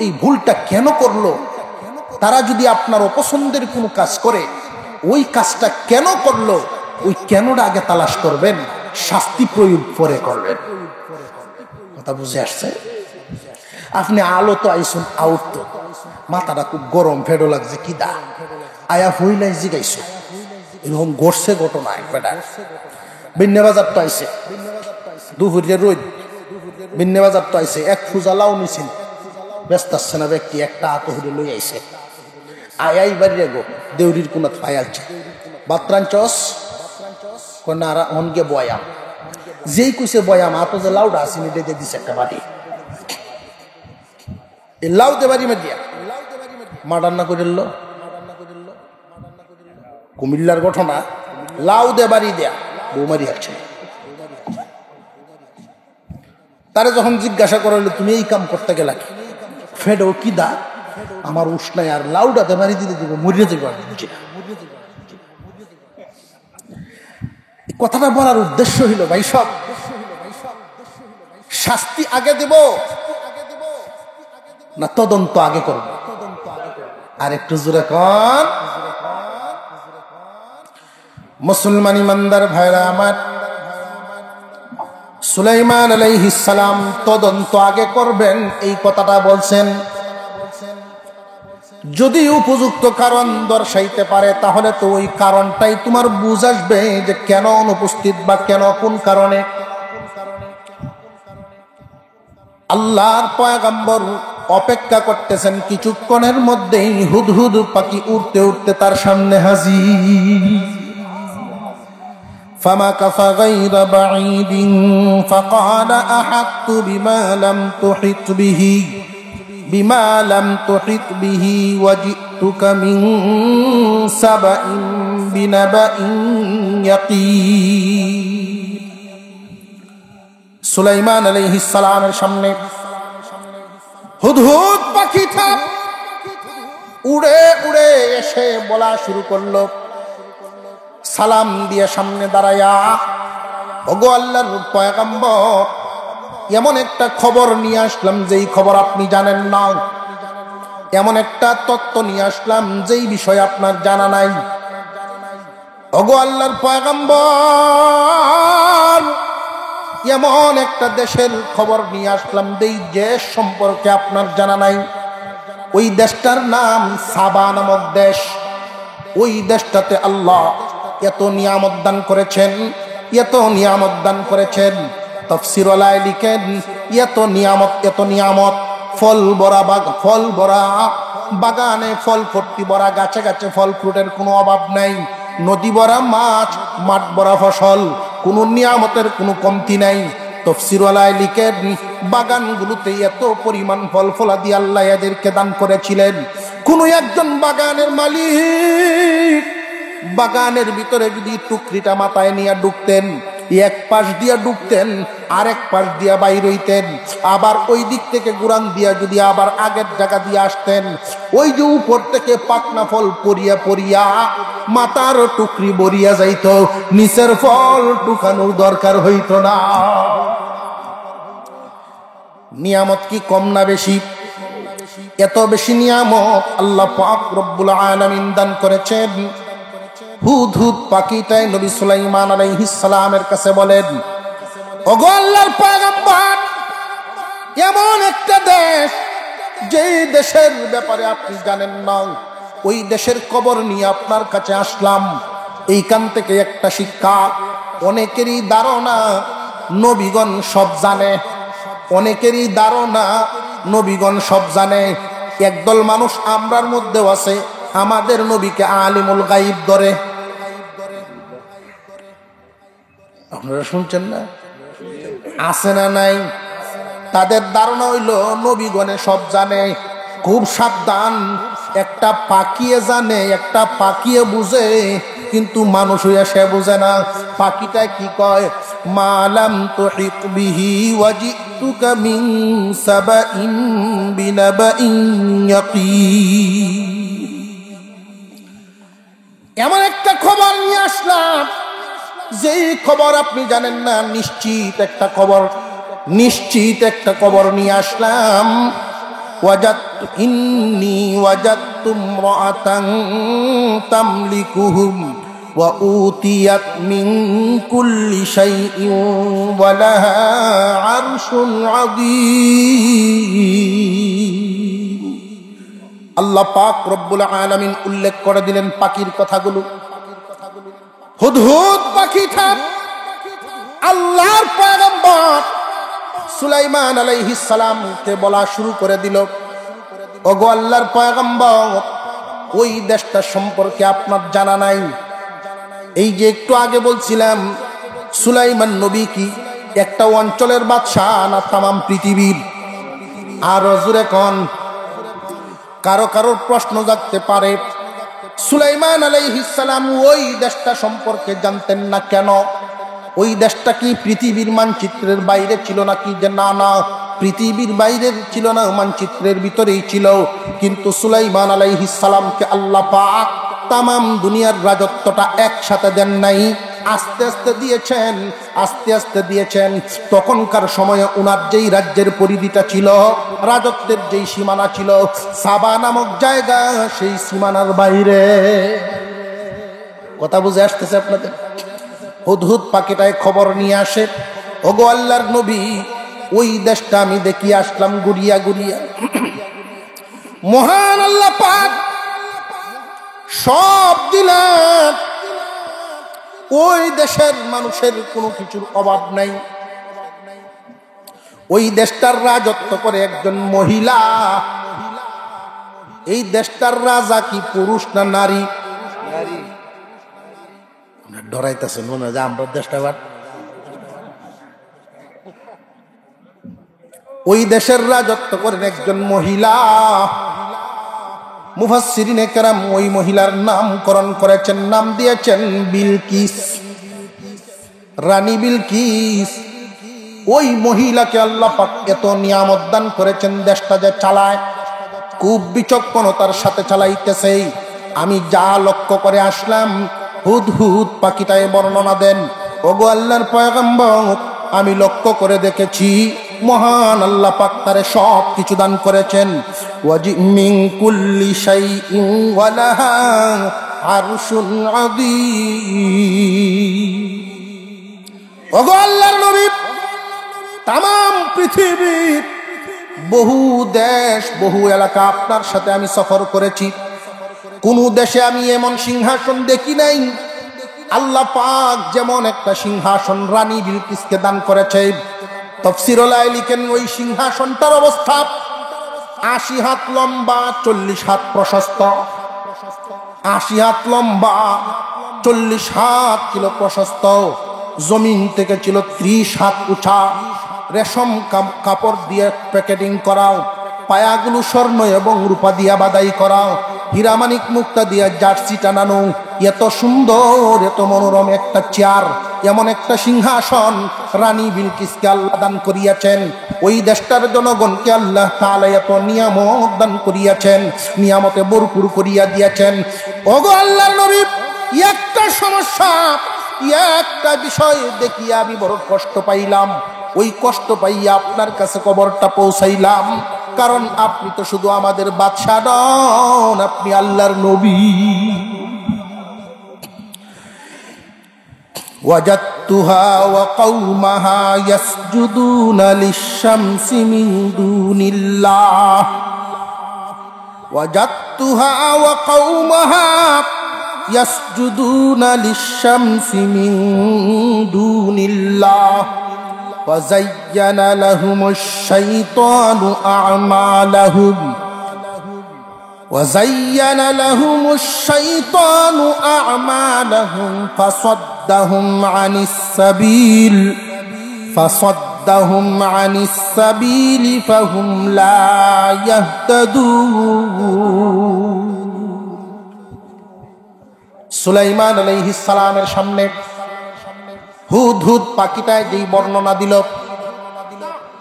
এই ভুলটা কেন করলো, তারা যদি আপনার অপছন্দের কোনো কাজ করে ওই কাজটা কেন করলো, ওই কেনটা আগে তালাশ করবেন, শাস্তি প্রয়োগ পরে করবেন। কথা বুঝে আসছে? আপনি আলো তো আইসুন আউট, তো মাথাটা খুব গরম, ফেডো লাগছে, কি দা আয়া হইলাই জিগাইছো, এরকম ঘটছে ঘটনা। বেটা বিন্নে বাজার তো আইসে, দুপুরে রোদ, বিন্নে বাজার তো আইসে, এক ফুজা লাউ নিছিল, ব্যস্ত আসছে না ব্যক্তি, একটা আতহুরে লই আইসে, আয়াই বাড়িয়ে গো দেউরির কোনাত ফায়ালছে, বাত্রাঞ্চস কন্যা অনগে বয়াম, যেই কইছে বয়াম, আতো যে লাউডা আসিনি ডেকে দিছে একটা বাড়ি, এই লাউ দে বাড়ি মারিয়া মাডান্না করিল। কুমিল্লার ঘটনা, লাউ দে বাড়ি দেয়া বৌমারি আছে। তারা যখন জিজ্ঞাসা করলো তুমি এই কাম করতে গেলা কি, ফেডো কি দা আমার উষ্ণায়, আর লাউডাতে বাড়ি দিতে দিব, মরিয়ে যাবো। কথাটা বলার উদ্দেশ্য হইল ভাই সব শাস্তি আগে দেব না তদন্ত আগে করব? আর একটু জোরে কর। মুসলমান ইমানদার ভাইরা আমার, সুলাইমান আলাইহিস সালাম তদন্ত আগে করবেন এই কথাটা বলছেন। যদি উপযুক্ত কারণ দর্শাইতে পারে তাহলে তো ওই কারণটাই তোমার বুঝ আসবে যে কেন অনুপস্থিত বা কেন কোন কারণে। আল্লাহর পয়গম্বর অপেক্ষা করতেছেন, কিছুক্ষণের মধ্যেই হুদহুদ পাখি উড়তে উড়তে তার সামনে হাজির। فمكث غير بعيد فقال أحطت بما لم تحط به وجئتك من سبأ بنبأ يقين। সুলাইমান আলাইহিস সালামের সামনে হুদহুদ পাখিটা উড়ে উড়ে এসে বলা শুরু করলো, সালাম দিয়ে সামনে দাঁড়ায়া, ওগো আল্লাহর পয়গম্বর, এমন একটা খবর নিয়ে আসলাম যেই খবর আপনি জানেন না, এমন একটা তত্ত্ব নিয়ে আসলাম যেই বিষয় আপনার জানা নাই। ওগো আল্লাহর পয়গম্বর, এমন একটা দেশের খবর নিয়ে আসলাম যেই দেশ সম্পর্কে আপনার জানা নাই। ওই দেশটার নাম সাবা নামক দেশ। ওই দেশটাতে আল্লাহ এত নিয়ামত দান করেছেন, এত নিয়ামত দান করেছেন। তাফসীরওয়ালায় লিখেন, এত নিয়ামত, ফল ভরা বাগানে ফল ভর্তি ভরা, গাছে গাছে ফল ফ্রুটের কোনো অভাব নাই, নদী ভরা মাছ, মাঠ ভরা ফসল, কোনো নিয়ামতের কোনো কমতি নাই। তাফসীরওয়ালায় লিখেন, বাগানগুলোতে এত পরিমাণ ফল ফলাদি আল্লাহ এদেরকে দান করেছিলেন। কোনো একজন বাগানের মালিক বাগানের ভিতরে যদি টুকরিটা মাথায় নিয়ে ঢুকতেন, এক পাশ দিয়া ঢুকতেন, আরেক পাশ দিয়া বাইর হইতেন, আবার ওই দিক থেকে গুরান দিয়া যদি আবার আগের জায়গা দিয়ে আসতেন, ওই যে উপর থেকে পাকনা ফল পরিয়া পরিয়া মাথার টুকরি বরিয়া যাইত, নিচের ফল টুকানোর দরকার হইত না। নিয়ামত কি কম না বেশি? এত বেশি নিয়ামত আল্লাহ পাক রব্বুল আলামিন দান করেছেন। হুদহুদ পাখিটাই নবী সুলাইমান আলাইহিস সালামের কাছে বলেন, ওগো আল্লাহর পয়গম্বর, এমন একটা দেশ যেই দেশের ব্যাপারে আপনি জানেন না, ওই দেশের খবর নিয়ে আপনার কাছে আসলাম। এইখান থেকে একটা শিক্ষা, অনেকেরই ধারণা নবীগণ সব জানে, অনেকেরই ধারণা নবীগণ সব জানে। একদল মানুষ আমরার মধ্যেও আছে, আমাদের নবীকে আলিমুল গায়ব ধরে। আপনারা শুনছেন না? আছে না নাই? তাদের ধারণা হইল নবীগণে সব জানে। খুব সাবধান, একটা পাখিয়ে জানে, একটা পাখিয়ে বুঝে, কিন্তু মানুষ হইয়া সে বুঝে না। পাখিটা কি কয়, মালাম তুহিত বিহি ওয়াজিতুকা মিন সাবাইন বিনাবাইন ইয়াকিন। এমন একটা খবর নিয়ে আসলাম যেই খবর আপনি জানেন না, নিশ্চিত একটা খবর নিয়ে আসলাম। ইন্নী ওয়াজাদতু ইমরাআতান তামলিকুহুম ওয়া উতিয়াত মিন কুল্লি শাইইন ওয়া লাহা আরশুন আযীম। আল্লাহ পাক রব্বুল আলামিন উল্লেখ করে দিলেন পাখির কথাগুলো। হুদহুদ পাখিটা আল্লাহর পয়গম্বর সুলাইমান আলাইহিস সালামকে বলা শুরু করে দিল, ওগো আল্লাহর পয়গম্বর, ওই দেশটা সম্পর্কে আপনার জানা নাই। এই যে একটু আগে বলছিলাম, সুলাইমান নবী কি একটা অঞ্চলের বাদশাহ না তামাম পৃথিবীর? আর জোরে কোন, কারো প্রশ্ন জাগতে পারে, সুলাইমান আলাইহিস সালাম ওই দেশটা সম্পর্কে জানতেন না কেন? ওই দেশটা কি পৃথিবীর মানচিত্রের বাইরে ছিল নাকি? যে না না, পৃথিবীর বাইরে ছিল না, মানচিত্রের ভিতরেই ছিল। কিন্তু সুলাইমান আলাইহিস সালামকে আল্লাহ পাক তামাম দুনিয়ার রাজত্বটা একসাথে দেন নাই, আস্তে আস্তে দিয়েছেন। তখনকার সময়ে উনার যেই রাজ্যের পরিধিটা ছিল, রাজত্বের যেই সীমানা ছিল, সাবা নামক জায়গা সেই সীমানার বাইরে। কথা বুঝে আসতেছে আপনাদের? হুদহুদ পাখিটায় খবর নিয়ে আসে, ওগো আল্লাহর নবী, ওই দেশটা আমি দেখিয়ে আসলাম গুড়িয়া গুড়িয়া। মহান আল্লাহ পাক সব দিলেন, ওই দেশের মানুষের কোনো কিছুর অভাব নাই। ওই দেশটার রাজত্ব করে একজন মহিলা। এই দেশটার রাজা কি পুরুষ না নারী? ডরাইতেছেন মনে হয় যে আমরা দেশটা। ওই দেশের রাজত্ব করেন একজন মহিলা। মুফাসসিরিনে কেরাম ওই মহিলার নামকরণ করেছেন, নাম দিয়েছেন বিলকিস, রানী বিলকিস। ওই মহিলাকে আল্লাহ পাক এত নিয়ামত দান করেছেন, দেশটা যে চালায়, খুব বিচক্ষণতার সাথে চালাইতেছে। আমি যা লক্ষ্য করে আসলাম, হুদহুদ পাখিটায় বর্ণনা দেন, ওগো আল্লাহর পয়গম্বর, আমি লক্ষ্য করে দেখেছি মহান আল্লাহ পাক তারে সব কিছু দান করেছেন। ওয়াজি মিন কুল্লি শাইইন ওয়া লাহা আরশুন আযীম। ওগো আল্লাহর নবী, তাম পৃথিবীর বহু দেশ বহু এলাকা আপনার সাথে আমি সফর করেছি, কোন দেশে আমি এমন সিংহাসন দেখি নাই। আল্লাহ পাক যেমন একটা সিংহাসন রানী বিলকিসকে দান করেছে, তাফসীরুল আলী লিখেন ওই সিংহাসনটার অবস্থা ৮০ হাত লম্বা, ৪০ হাত প্রশস্ত। ৮০ হাত লম্বা, ৪০ হাত ছিল প্রশস্ত, জমিন থেকে ছিল ৩০ হাত উঁচা, রেশম কাপড় দিয়ে প্যাকেটিং করাও, পায়াগুলো স্বর্ণ এবং রূপা দিয়া বাদাই করাও, হীরামানিক মুক্তা দিয়া জার্সি টানানো। এত সুন্দর এত মনোরম একটা চেয়ার, এমন একটা সিংহাসন রানী বিলকিসকে আল্লাহ দান করিয়াছেন। ওই দেশটার জনগণকে আল্লাহ তাআলা এত নিয়ামত দান করিয়াছেন, নিয়ামতে ভরপুর করিয়া দিয়েছেন। ওগো আল্লাহর নবী, একটা সমস্যা, একটা বিষয় দেখিয়া আমি বড় কষ্ট পাইলাম। ওই কষ্ট পাইয়া আপনার কাছে খবরটা পৌঁছাইলাম, কারণ আপনি তো শুধু আমাদের বাদশা নন, আপনি আল্লাহর নবী। ওয়াজাদতুহা ওয়া কওমাহা ইয়াসজুদুনা লিশ-শামসি মিন দুনিল্লাহ। ওয়াজাদতুহা ওয়া কওমাহা ইয়াসজুদুনা লিশ-শামসি মিন দুনিল্লাহ। وزين لهم الشيطان أعمالهم وزين لهم الشيطان أعمالهم فصدهم عن السبيل فهم لا يهتدون। সুলাইমান আলাইহিস সালামের সামনে হুদহুদ পাখিটায় যেই বর্ণনা দিল,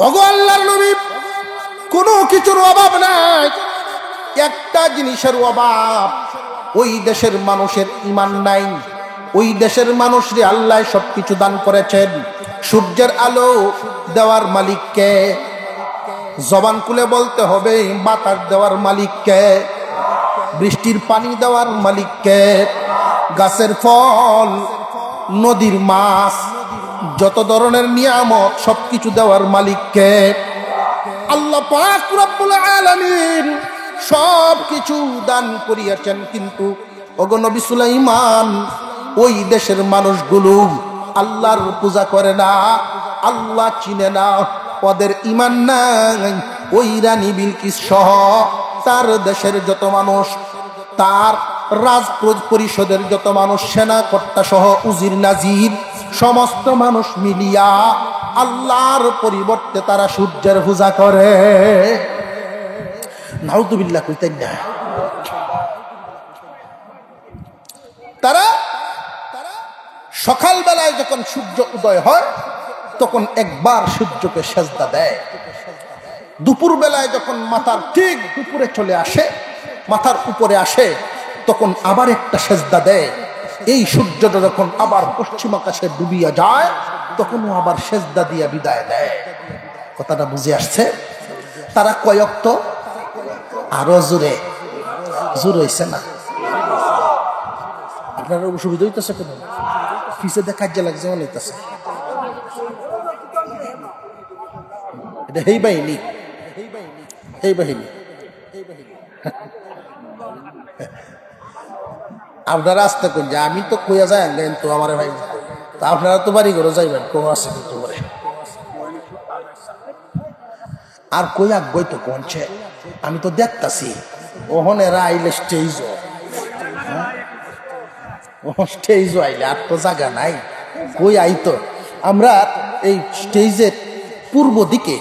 ওগো আল্লাহর নবী, কোনো কিছুর অভাব নাই, একটা জিনিসের অভাব, ওই দেশের মানুষের ঈমান নাই। ওই দেশের মানুষরে আল্লাহ সবকিছু দান করেছেন। সূর্যের আলো দেওয়ার মালিককে, জবান খুলে বলতে হবে বাতাস দেওয়ার মালিককে, বৃষ্টির পানি দেওয়ার মালিককে, গাছের ফল, নদীর মাছ, যত ধরনের নিয়ামত সবকিছু দেওয়ার মালিককে। আল্লাহ পাক রব্বুল আলামিন সবকিছু দান করিয়াছেন, কিন্তু ওগো নবী সুলাইমান, ওই দেশের মানুষগুলো আল্লাহর পূজা করে না, আল্লাহ চিনে না, ওদের ঈমান নাই। ওই রানী বিলকিস সহ তার দেশের যত মানুষ, তার রাজ পরিষদের যত মানুষ, সেনা কর্তা সহ উজির নাজির, সমস্ত মানুষ মিলিয়া আল্লাহর পরিবর্তে তারা সূর্যের পূজা করে। নাউযুবিল্লাহ কইতেন না। তারা সকালবেলায় যখন সূর্য উদয় হয় তখন একবার সূর্যকে সেজদা দেয়, দুপুর বেলায় যখন মাথার ঠিক উপরে চলে আসে, মাথার উপরে আসে, তখন আবার একটা সেজদা দেয়। এই সূর্যটা যখন আবার পশ্চিম আকাশে ডুবিয়া যায় তখনও আবার সেজদা দিয়া বিদায় দেয়। কথাটা বুঝে আসছে? তারা কয় ওয়াক্ত? আরো জোরে, জোর হইছে না? আপনার অসুবিধা হইতেছে কেন? পিছে দেখা লাগছে মনে হইতেছে এটা এই বাহিনী, এই বাহিনী। আপনারা আসতে কোন যে আমি তো কইয়া যাই তো আমার ভাই, তা আপনারা তো বাড়ি করে যাইবেন, কোন আছে কিন্তু আর কই আগ্রহ তো কোনছে, আমি তো দেখতাছি ওহন এরা আইলে স্টেজ, স্টেজ আইলে আর তো জায়গা নাই, কই আইতো। আমরা এই স্টেজের পূর্ব দিকে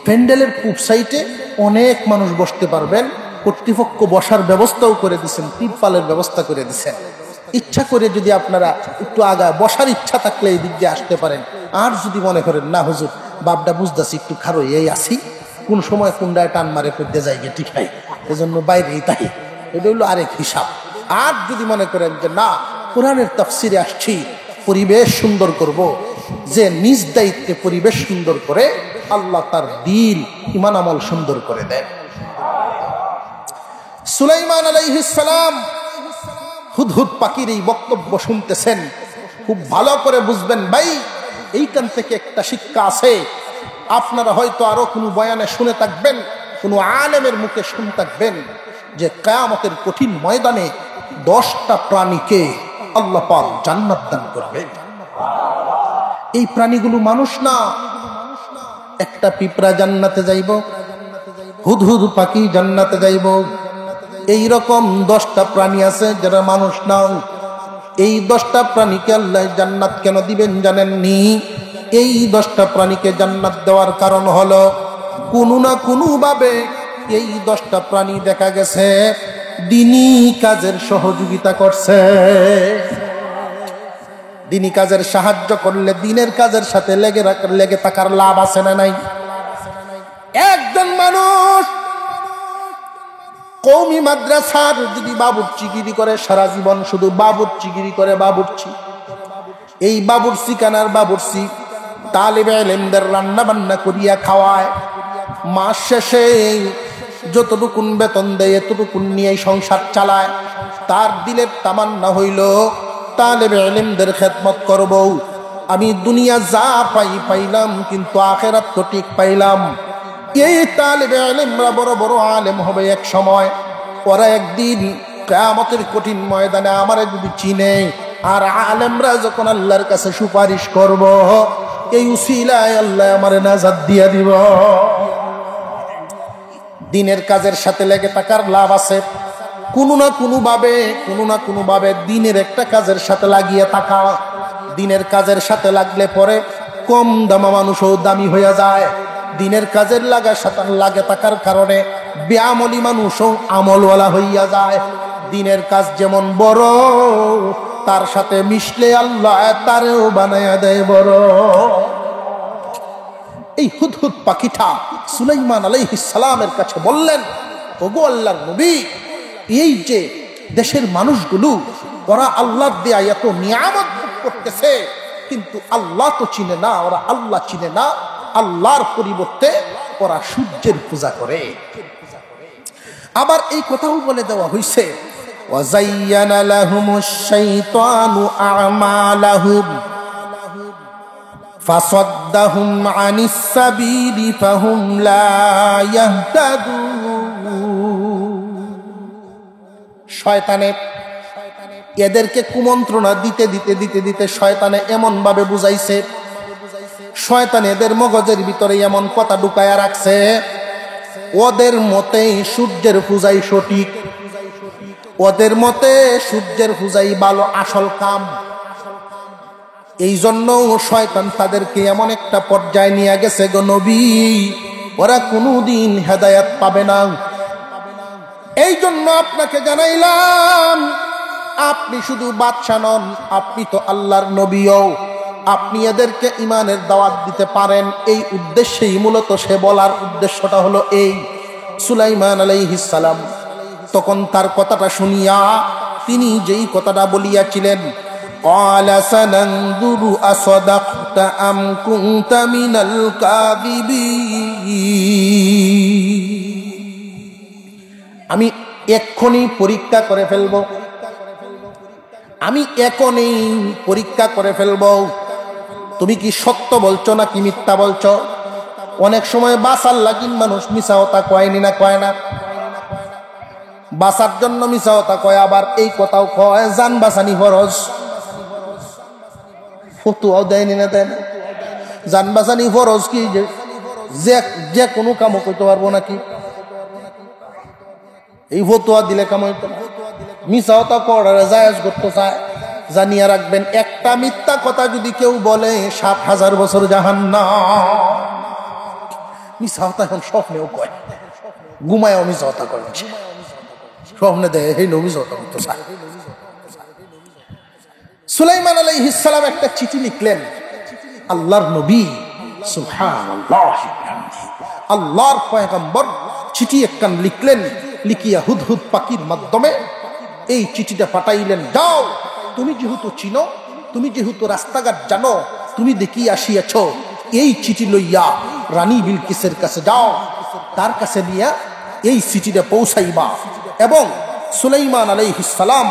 প্যান্ডেলের পূব সাইডে অনেক মানুষ বসতে পারবেন, কর্তৃপক্ষ বসার ব্যবস্থাও করে দিচ্ছেন, তিরপালের ব্যবস্থা করে দিচ্ছেন। ইচ্ছা করে যদি আপনারা একটু আগা বসার ইচ্ছা থাকলে এই দিক দিয়ে আসতে পারেন। আর যদি মনে করেন না হুজুর বাপটা বুঝতেছি একটু খারো এই আসি, কোন সময় কুন্ডায় টান মারে পড়তে যায় গে ঠিক নাই, এজন্য বাইরেই তাই। এটা হলো আরেক হিসাব। আর যদি মনে করেন যে না, কোরআনের তাফসিরে আসছি, পরিবেশ সুন্দর করব, যে নিজ দায়িত্বে পরিবেশ সুন্দর করে আল্লাহ তার দিল ঈমান আমল সুন্দর করে দেন। সুলাইমান আলাইহিস সালাম হুদহুদ পাখির এই বক্তব্য শুনতেছেন, খুব ভালো করে বুঝবেন ভাই, এইখান থেকে একটা শিক্ষা আছে। আপনারা হয়তো আরো কোনো বয়ানে শুনে থাকবেন, কোনো আলেমের মুখে শুনে থাকবেন যে কিয়ামতের কঠিন ময়দানে 10টা প্রাণীকে আল্লাহ পাক জান্নাত দান করবেন। এই প্রাণীগুলো মানুষ না। একটা পিঁপড়া জান্নাতে যাইব, হুদহুদ পাখি জান্নাতে যাইব। এইরকম 10টা প্রাণী আছে যারা মানুষ না। এই 10টা প্রাণীকে আল্লাহ জান্নাত কেন দিবেন জানেননি? এই 10টা প্রাণীকে জান্নাত দেওয়ার কারণ হলো, কোনো না কোনো ভাবে এই 10টা প্রাণী দেখা গেছে দ্বীনি কাজের সহযোগিতা করছে। দ্বীনি কাজের সাহায্য করলে দ্বীনের কাজের সাথে লেগে থাকার লাভ আছে না নাই? একজন মানুষ কওমি মাদ্রাসার যদি বাবুর্চিগিরি করে, সারা জীবন শুধু বাবুর্চিগিরি করে, বাবুর্চি, এই বাবুর্চি কানার বাবুর্চি তালিবে ইলমদের রান্না বান্না করিয়া খাওয়ায়, মাস শেষে যতটুকুন বেতন দেয় এতটুকুন নিয়ে সংসার চালায়। তার দিলের তামান্না হইল তালিবে ইলমদের খেদমত করব, আমি দুনিয়া যা পাইলাম কিন্তু আখিরাত তো ঠিক পাইলাম। এই তালিবে ইলমরা বড় বড় আলেম হবে এক সময়, ওরা একদিন কিয়ামতের কঠিন ময়দানে আমারে যদি চিনে, আর আলেমরা যখন আল্লাহর কাছে সুপারিশ করব, এই উসিলায় আল্লাহ আমারে নাজাত দিয়া দিব। দ্বীনের কাজের সাথে লেগে থাকার লাভ আছে। কোনো না কোনো ভাবে দ্বীনের একটা কাজের সাথে লাগিয়ে থাকা। দ্বীনের কাজের সাথে লাগলে পরে কম দামা মানুষও দামি হয়ে যায়। দ্বীনের কাজের লাগে থাকার কারণে বেআমলি মানুষও আমলওয়ালা হইয়া যায়। দ্বীনের কাজ যেমন বড়, তার সাথে মিশলে আল্লাহ তারেও বানায়া দেয় বড়। এই হুদহুদ পাখিটা সুলাইমান আলাইহিস সালামের কাছে বললেন, ওগো আল্লাহর নবী, এই যে দেশের মানুষগুলো ওরা আল্লাহর দেয়া এত নিয়ামত ভোগ করতেছে, কিন্তু আল্লাহ তো চিনে না, ওরা আল্লাহ চিনে না। আল্লাহর পরিবর্তে ওরা সূর্যের পূজা করে। আবার এই কথাও বলে দেওয়া হয়েছে, ওয়াজাইয়ানা লাহুমুশ শাইতানু আমালাহুম ফাসাদ্দাহুম আনিস সাবিলি ফাহুম লা ইয়াহতাদুন। শয়তানে এদেরকে কুমন্ত্রণা দিতে শয়তানে এমন ভাবে বুঝাইছে, শয়তান এদের মগজের ভিতরে এমন কথা ঢুকায়া রাখছে, ওদের মতে সূর্যের পূজাই সঠিক, ওদের মতে সূর্যের পূজাই ভালো, আসল কাম। এই জন্য শয়তান তাদেরকে এমন একটা পর্যায়ে নিয়ে গেছে গো নবী, ওরা কোনোদিন হেদায়েত পাবে না। এই জন্য আপনাকে জানাইলাম, আপনি শুধু বাদশা নন, আপনি তো আল্লাহর নবীও। আপনি এদেরকে ইমানের দাওয়াত দিতে পারেন। এই উদ্দেশ্যেই মূলত সে বলার উদ্দেশ্যটা হলো এই। সুলাইমান আলাইহিস সালাম তখন তার কথাটা শুনিয়া তিনি যেই কথাটা বলিয়াছিলেন, ক্বালা সানানজুরু আসাদাকতা আম কুনতা মিনাল কাযিবিন। আমি এক্ষুনি পরীক্ষা করে ফেলবো, আমি এখনই পরীক্ষা করে ফেলবো তুমি কি সত্য বলছো নাকি মিথ্যা বলছো। অনেক সময় বাঁচার লাগিন মানুষ মিছা কথা কয়নি না, কয় না? বাঁচার জন্য মিছা কথা কয়, আবার এই কথাও কয় জান বাঁচানি ফরজ। ফতুয়াও দেয়নি না, দেয় না? জান বাঁচানি ফরজ কি যে কোনো কামও করতে পারবো নাকি? এই ফতুয়া দিলে কাম হইতো না। মিছা কথা করার জায়েজ করতে চায়। জানিয়া রাখবেন, একটা মিথ্যা কথা যদি কেউ বলে ৭,০০০ বছর জাহান্নাম। মিছা কথা এখন স্বপ্নেও কয়, ঘুমায়ও মিছা কথা কয়, স্বপ্নে দেয় এই মিছা কথা করতে চায়। সুলাইমান আলাইহিস সালাম একটা চিঠি লিখলেন, আল্লাহর নবী সুবহানাল্লাহ। আল্লাহর পয়গম্বর চিঠি একখান লিখলেন, লিখিয়া হুদহুদ পাখির মাধ্যমে এই চিঠিটা পাঠাইলেন, যাও তুমি যেহেতু চিনো, তুমি যেহেতু রাস্তাঘাট জানো, তুমি দেখিয়ে আসিয়াছ, এই চিঠি লইয়া রানী বিলকিসের কাছে যাও, তার কাছে নিয়ে এই চিঠিটা পৌঁছাইবা। এবং সুলাইমান আলাইহিস সালাম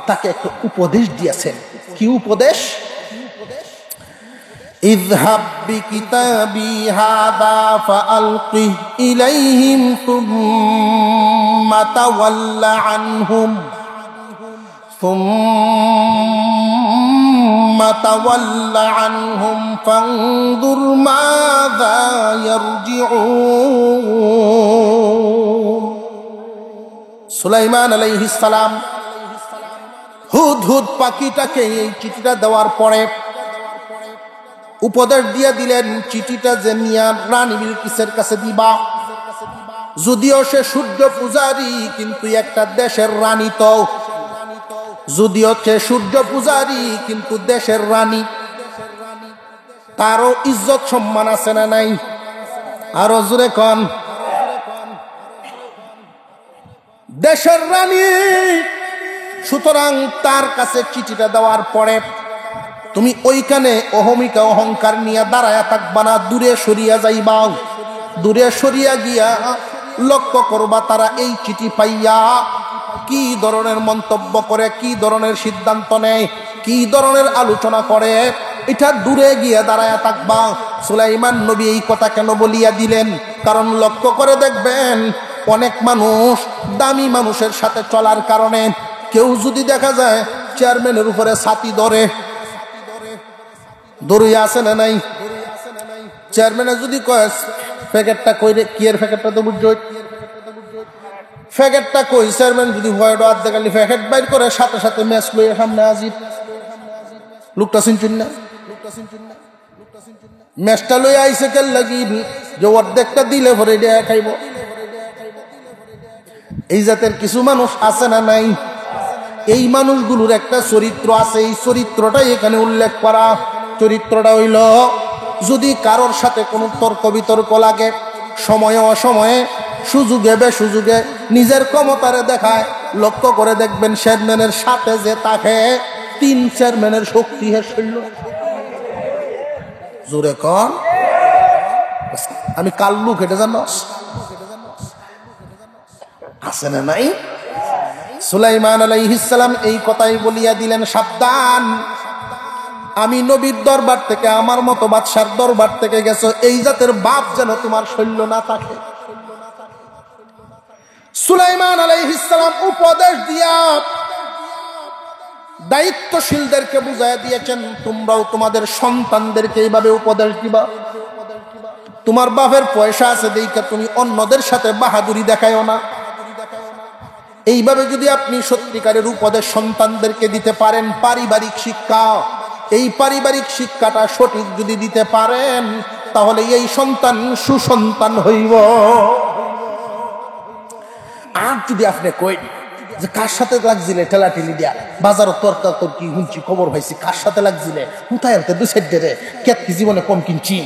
তাকে একটা উপদেশ দিয়েছেন। কি উপদেশ? اذهب بكتابي هذا فألقه إليهم ثم تول عنهم فانظر ماذا يرجعون। সুলাইমান আলাইহিস সালাম হুদহুদ পাখিটাকে এই চিঠিটা দেওয়ার পরে উপদেশ দিয়ে দিলেন, চিঠিটা যে নিয়া রানী বিলকিসের কাছে দিবা। যদিও সে সূর্য পূজারী, কিন্তু একটা দেশের রানী তো। যদিও সে সূর্য পূজারী, কিন্তু দেশের রানী, তারও ইজ্জত সম্মান আছে না নাই? আরো জোরে কন। দেশের রানী, সুতরাং তার কাছে চিঠিটা দেওয়ার পরে তুমি ওইখানে অহমিকা অহংকার নিয়ে দাঁড়ায়া থাকবা না, দূরে সরিয়া যাইবা। দূরে সরিয়া গিয়া লক্ষ্য করবা তারা এই চিঠি পাইয়া কি ধরনের মন্তব্য করে, কি ধরনের সিদ্ধান্ত নেয়, কি ধরনের আলোচনা করে, এটা দূরে গিয়ে দাঁড়ায়া থাকবা। সুলাইমান নবী এই কথা কেন বলিয়া দিলেন? কারণ লক্ষ্য করে দেখবেন, অনেক মানুষ দামি মানুষের সাথে চলার কারণে কেউ যদি দেখা যায় চেয়ারম্যানের উপরে ছাতি ধরে, দড়িয়ে আছে না নাই? চেয়ারম্যানে যদি কয় প্যাকেটটা কই রে, কি এর প্যাকেটটা তো বুঝছো, প্যাকেটটা কই, চেয়ারম্যান যদি ভয় ডর দেখালি প্যাকেট বাইর করে সাথে সাথে ম্যাচ লইয়া সামনে হাজির। লোকটা চিনচুন না, ম্যাচটা লইয়া আইসে কেন লাগি যে অর্ধেকটা দিলে ভরে দেয়া খাইব। এই জাতের কিছু মানুষ আছে না নাই? এই মানুষগুলোর একটা চরিত্র আছে, এই চরিত্রটাই এখানে উল্লেখ করা। চরিত্রটা হইল, যদি কারোর সাথে কোনো তর্ক বিতর্ক লাগে, সময়ে অসময়ে, সুযোগে বেসুযোগে নিজের ক্ষমতারে দেখায়। লক্ষ্য করে দেখবেন চেয়ারম্যানের সাথে যে তাকে 3 চেয়ারম্যানের শক্তি হেসল। জোরে কন। আমি কাল্লু কেটে জানো আছে না নাই? সুলাইমান আলাইহিস সালাম এই কথাই বলিয়া দিলেন, সাবধান, আমি নবীর দরবার থেকে, আমার মতো বাদশার দরবার থেকে গেছো, এই জাতের বাপ যেন তোমার শৈল্য না থাকে। সুলাইমান আলাইহিস সালাম উপদেশ দিয়া দায়িত্বশীলদেরকে বুঝাইয়া দিয়েছেন, তোমরাও তোমাদের সন্তানদেরকে এইভাবে উপদেশ দিবা। তোমার বাপের পয়সা আছে দেখা তুমি অন্যদের সাথে বাহাদুরি দেখায়ও না। এইভাবে যদি আপনি সত্যিকারের উপদেশ সন্তানদেরকে দিতে পারেন, পারিবারিক শিক্ষা, এই পারিবারিক শিক্ষাটা সঠিক যদি দিতে পারেন, তাহলে এই সন্তান সুসন্তান হইব। আর যদি আপনি কই যে কার সাথে লাগছিলে ঠেলাঠেলি দিয়া, বাজারও তর্কা তর্কি শুনছি, খবর পাইছি, কার সাথে লাগছিলে, কোথায় আনতে 2 সাইড রে, কেতকি জীবনে কম কিনছি,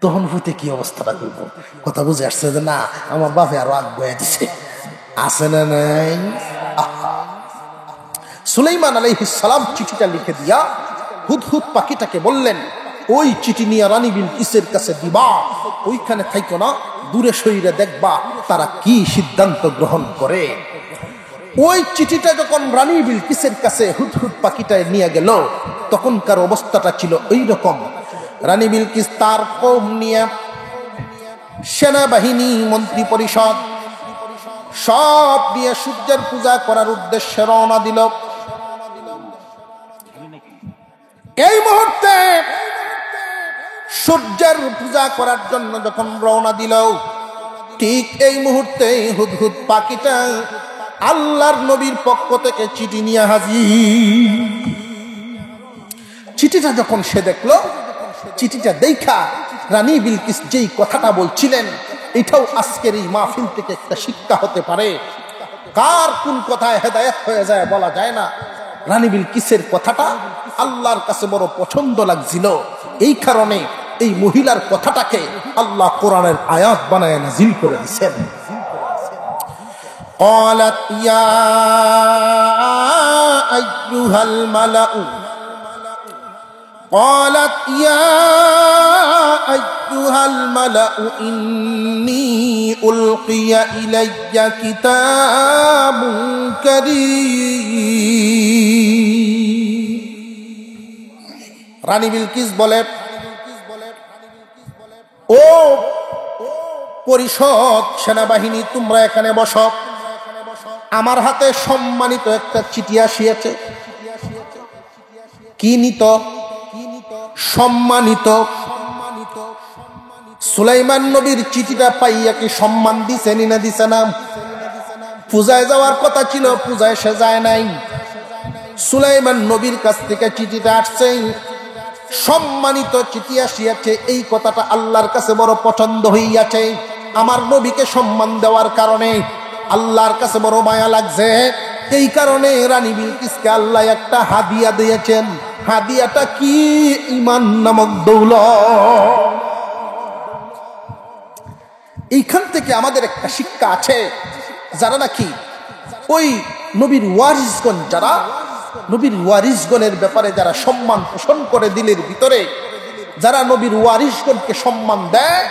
তখন হইতে কি অবস্থাটা করবো? কথা বুঝে আসছে যে না, আমার বাপে আরো আগ বয়ে দিছে, আছে না নাই? সুলাইমান আলাইহিস সালাম চিঠিটা লিখে দিয়া হুদহুদ পাখিটাকে বললেন, ওই চিঠি নিয়ে রানী বিলকিসের কাছে দিবা, ওইখানে থাইকো না, দূরে সইরে দেখবা তারা কি সিদ্ধান্ত গ্রহণ করে। ওই চিঠিটা যখন রানী বিলকিসের কাছে হুদহুদ পাখিটা নিয়ে গেল, তখনকার অবস্থাটা ছিল এই রকম। রানী বিলকিস তার কওম নিয়ে, সেনাবাহিনী, মন্ত্রী পরিষদ সব নিয়ে সূর্যের পূজা করার উদ্দেশ্যে রওনা দিল। এই মুহূর্তে সূর্যের পূজা করার জন্য যখন রওনা দিল, ঠিক এই মুহূর্তে হুদহুদ পাখিটা আল্লাহর নবীর পক্ষ থেকে চিঠি নিয়ে হাজির। চিঠিটা যখন সে দেখলো, চিঠিটা দেখা রানী বিলকিস যেই কথাটা বলছিলেন, এটাও আজকের এই মাহফিল থেকে একটা শিক্ষা হতে পারে। কার কোন কথায় হেদায়েত হয়ে যায় বলা যায় না। রানী বিলকিসের কথাটা আল্লাহর কাছে বড় পছন্দ লাগছিল, এই কারণে এই মহিলার কথাটাকে আল্লাহ কোরআনের আয়াত বানায় নাজিল করে দিয়েছেন। قالت يا أيها الملأ قالت يا أيها الملأ إني ألقي إلي كتاب كريم। রানী বিলকিস বলে, ও পরিষদ সেনাবাহিনী, তোমরা এখানে বসো, আমার হাতে সম্মানিত একটা চিঠি আসিয়াছে। কি নিত? সম্মানিত। সুলাইমান নবীর চিঠিটা পাইয়া কি সম্মান দিছে না দিছে না? পূজায় যাওয়ার কথা ছিল, পূজায় সে যায় নাই। সুলাইমান নবীর কাছ থেকে চিঠিটা আসছে, সম্মানিত চিঠি আসিয়াছে, এই কথাটা আল্লাহর কাছে বড় পছন্দ হইয়াছে। আমার নবীকে সম্মান দেওয়ার কারণে আল্লাহর কাছে বড় মায়া লাগছে, এই কারণে রানী বিলকিসকে আল্লাহ একটা হাদিয়া দিয়েছেন। হাদিয়াটা কি? ঈমান নামক দৌলত। এইখান থেকে আমাদের একটা শিক্ষা আছে, যারা নাকি ওই নবীর ওয়ারিসগণ, যারা নবীর ওয়ারিসগণের ব্যাপারে যারা সম্মান পোষণ করে দিলের ভিতরে, যারা নবীর ওয়ারিসগণকে সম্মান দেয়,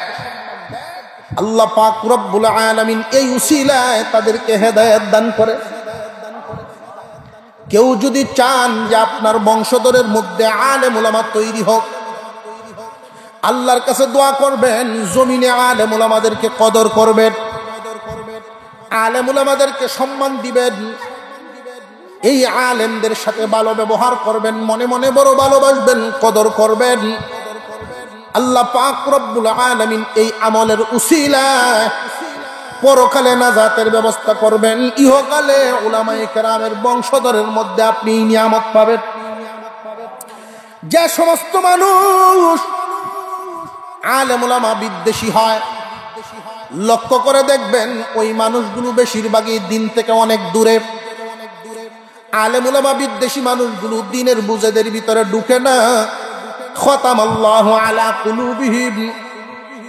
আল্লাহ পাক রব্বুল আলামিন এই উসিলায় তাদেরকে হেদায়েত দান করে। কেউ যদি চান যে আপনার বংশধরের মধ্যে আলেম উলামা তৈরি হোক, আল্লাহর কাছে দোয়া করবেন, জমিনে আলেম উলামাদেরকে কদর করবেন, আলেম উলামাদেরকে সম্মান দিবেন, এই আলেমদের সাথে ভালো ব্যবহার করবেন, মনে মনে বড় ভালোবাসবেন, কদর করবেন। আল্লাহ পাক রব্বুল আলামিন এই আমলের উসিলায় পরকালে নাজাতের ব্যবস্থা করবেন, ইহকালে উলামায়ে কেরামের বংশধরের মধ্যে আপনি নিয়ামত পাবেন। যে সমস্ত মানুষ আলেম উলামা বিদ্বেষী হয়, লক্ষ্য করে দেখবেন ওই মানুষগুলো বেশিরভাগই দিন থেকে অনেক দূরে। আলেম উলামা বিদ্বেষী মানুষগুলো দিনের বুঝেদের ভিতরে ঢুকে না। খতামাল্লাহু আলা কুলুবিহিম,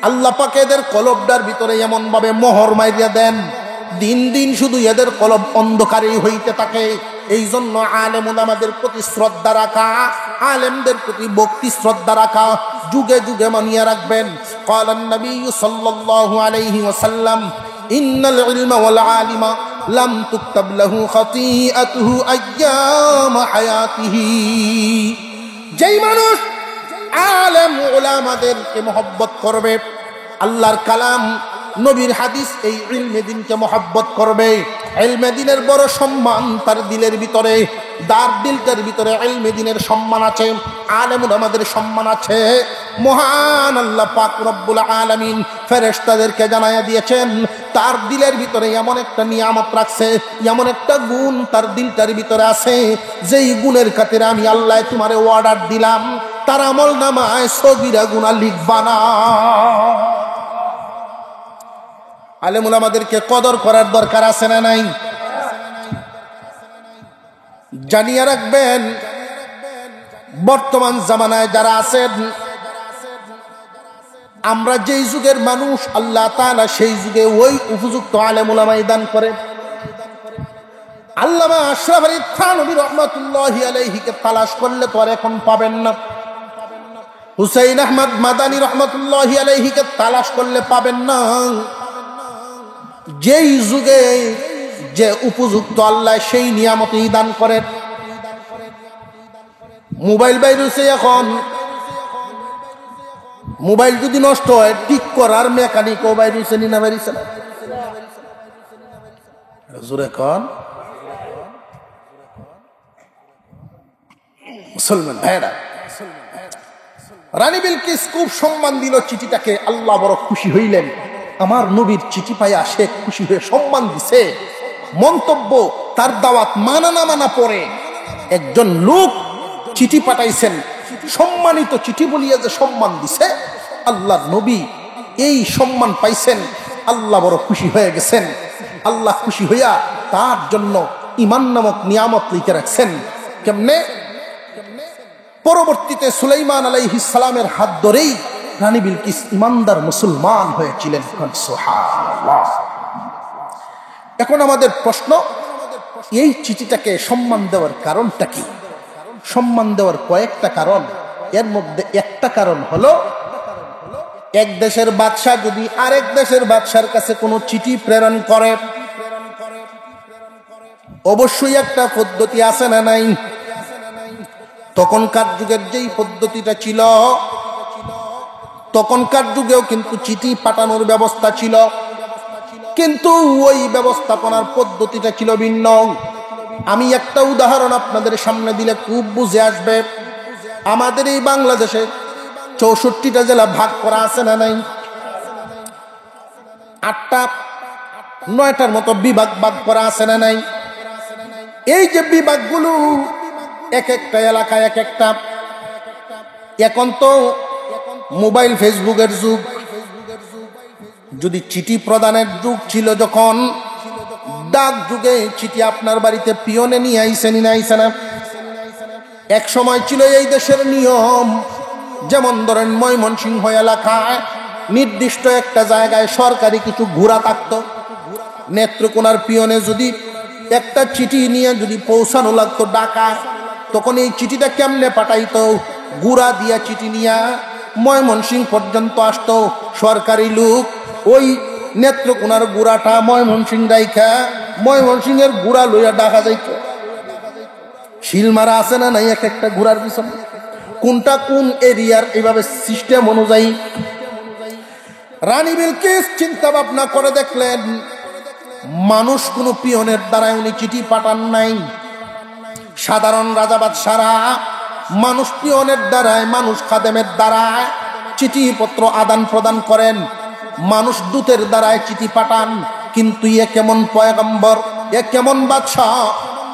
আল্লাহ পাক এদের কলবটার ভিতরে এমন ভাবে মোহর মাইরিয়া দেন, দিন দিন শুধু এদের কলব অন্ধকারেই হইতে থাকে। এই জন্য আলেম উলামাদের প্রতি শ্রদ্ধা রাখা, আলেমদের প্রতি ভক্তি শ্রদ্ধা রাখা যুগে যুগে মানিয়ে রাখবেন। ক্বালান নবী সাল্লাল্লাহু আলাইহি ওয়াসাল্লাম, ইন্নাল ইলমা ওয়াল আলিমা লাম তুকতাব লাহু খাতিআতুহু আইয়াম হায়াতিহি। যেই মানুষ আলেম উলামাদেরকে মহব্বত করবে, আল্লাহর কালাম নবীর হাদিস এই ইলমে দ্বীনকে মহব্বত করবে, ইলমে দ্বীনের বড় সম্মান তার দিলের ভিতরে, তার দিলটার ভিতরে ইলমে দ্বীনের সম্মান আছে, আলেম উলামাদের সম্মান আছে। মহান আল্লাহ পাক রব্বুল আলামিন ফেরেশতাদেরকে জানায়া দিয়েছেন, তার দিলের ভিতরে এমন একটা নিয়ামত রাখছে, এমন একটা গুণ তার দিলটার ভিতরে আছে, যেই গুণের খাতিরে আমি আল্লাহ তোমারে অর্ডার দিলাম, তার আমল নামায় সগীরা গুনাহ লিখবা না। আলেম উলামাদেরকে কদর করার দরকার আছে না নাই? জানিয়ে রাখবেন, বর্তমান জামানায় যারা আছেন, আমরা যেই যুগের মানুষ, আল্লাহ তাআলা সেই যুগে ওই উপযুক্ত আলেম উলামাই দান করে। আল্লামা আশরাফ আলী থানভী রাহমাতুল্লাহি আলাইহিকে তালাশ করলে তো আর এখন পাবেন না। হুসাইন আহমদ মাদানী রাহমাতুল্লাহি আলাইহিকে তালাশ করলে পাবেন না। যেই যুগে যে উপযুক্ত আল্লাহ সেই নিয়ামতই দান করেন। মোবাইল বাইরেছে, এখন মোবাইল যদি নষ্ট হয় ঠিক করার মেকানিকও বাইরেছে, নিনা বাইরেছে না জোরে কন মুসলমান ভাইরা। রানী বিলকিস খুব সম্মান দিল চিঠিটাকে, আল্লাহ বড় খুশি হইলেন। আমার নবীর চিঠি পাইয়া সে খুশি হয়ে সম্মান দিছে। মন্তব্য, তার দাওয়াত মানা না মানা পরে একজন লোক চিঠি পাঠাইছেন, সম্মানিত চিঠি বলিয়া যে সম্মান দিছে, আল্লাহর নবী এই সম্মান পাইছেন, আল্লাহ বড় খুশি হয়ে গেছেন। আল্লাহ খুশি হইয়া তার জন্য ঈমান নামক নিয়ামত লিখে রাখছেন। কেমনে? পরবর্তীতে সুলাইমান আলাইহিস সালামের হাত ধরেই রানী বিলকিস ইমানদার মুসলমান হয়েছিলেন। সুবহানাল্লাহ। এখন আমাদের প্রশ্ন, এই চিঠিটাকে সম্মান দেওয়ার কারণটা কি? সম্মান দেওয়ার কয়েকটা কারণ। এর মধ্যে একটা কারণ হলো, এক দেশের বাদশা যদি আরেক দেশের বাদশার কাছে কোনো চিঠি প্রেরণ করে, অবশ্যই একটা পদ্ধতি আছে না নাই? তখনকার যুগের যেই পদ্ধতিটা ছিল, তখনকার যুগেও কিন্তু চিঠি পাঠানোর ব্যবস্থা ছিল, কিন্তু ওই ব্যবস্থাপনার পদ্ধতিটা ছিল ভিন্ন। আমি একটা উদাহরণ আপনাদের সামনে দিলে খুব বুঝে আসবে। আমাদের এই বাংলাদেশে 64টা জেলা ভাগ করা আছে না নাই? 8টা 9টার মতো বিভাগ ভাগ করা আছে না নাই? এই যে বিভাগগুলো এক একটা এলাকায় এক একটা। এখন তো মোবাইল ফেসবুকের যুগ। যদি চিঠি প্রদানের যুগ ছিল যখন, ডাক যুগে চিঠি আপনার বাড়িতে পিয়নে নিয়ে আইসে না আইসে না? এক সময় ছিল এই দেশের নিয়ম, যেমন ধরেন ময়মনসিংহ এলাকায় নির্দিষ্ট একটা জায়গায় সরকারি কিছু ঘোড়া থাকতো। নেত্রকোনার পিয়নে যদি একটা চিঠি নিয়ে যদি পৌঁছানো লাগতো ঢাকা, তখন এই চিঠিটা কেমনে পাঠাইতো? ঘোড়া দিয়া চিঠি নিয়া ময়মনসিংহ পর্যন্ত আসতো সরকারি লোক। ওই নেত্রকোনার ঘোড়াটা ময়মনসিংহ রাইখা ময়মনসিংহের ঘোড়া লইয়া ঢাকা যাইতো। শিলমারা আছে না নাই এক একটা ঘোড়ার পিছনে? কোনটা কোন এরিয়ার, এইভাবে সিস্টেম অনুযায়ী। রানী বিলকিস চিন্তা ভাবনা করে দেখলেন, মানুষ কোন পিয়নের দ্বারা উনি চিঠি পাঠান নাই। সাধারণ রাজা বাদশারা মানুষ পিয়নের দ্বারায়, মানুষ খাদেমের দ্বারায় চিঠিপত্র আদান প্রদান করেন, মানুষ দূতের দ্বারায় চিঠি পাঠান। কিন্তু এ কেমন পয়গম্বর, এ কেমন বাদশাহ?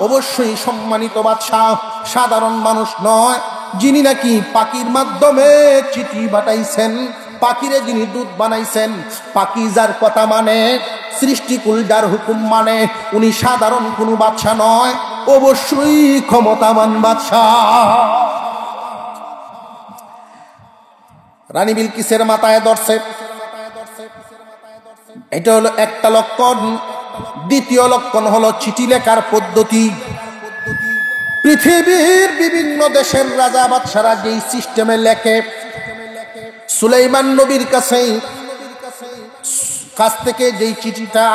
অবশ্যই সম্মানিত বাদশাহ, সাধারণ মানুষ নয়, যিনি নাকি পাখির মাধ্যমে চিঠি পাঠাইছেন, পাখিরে যিনি দূত বানাইছেন। পাখি যার কথা মানে, সৃষ্টিকুল যার হুকুম মানে, উনি সাধারণ কোনো বাদশাহ নয়, অবশ্যই ক্ষমতাবান বাদশাহ। রানী বিলকিসের মাথায় ধরছে। এটা হলো একটা লক্ষণ। দ্বিতীয় লক্ষণ হলো চিঠি লেখার পদ্ধতি। পৃথিবীর বিভিন্ন দেশের রাজা বাদশারা যেই সিস্টেমে লেখে, সুলাইমান নবীর কাছ থেকে যেই চিঠিটা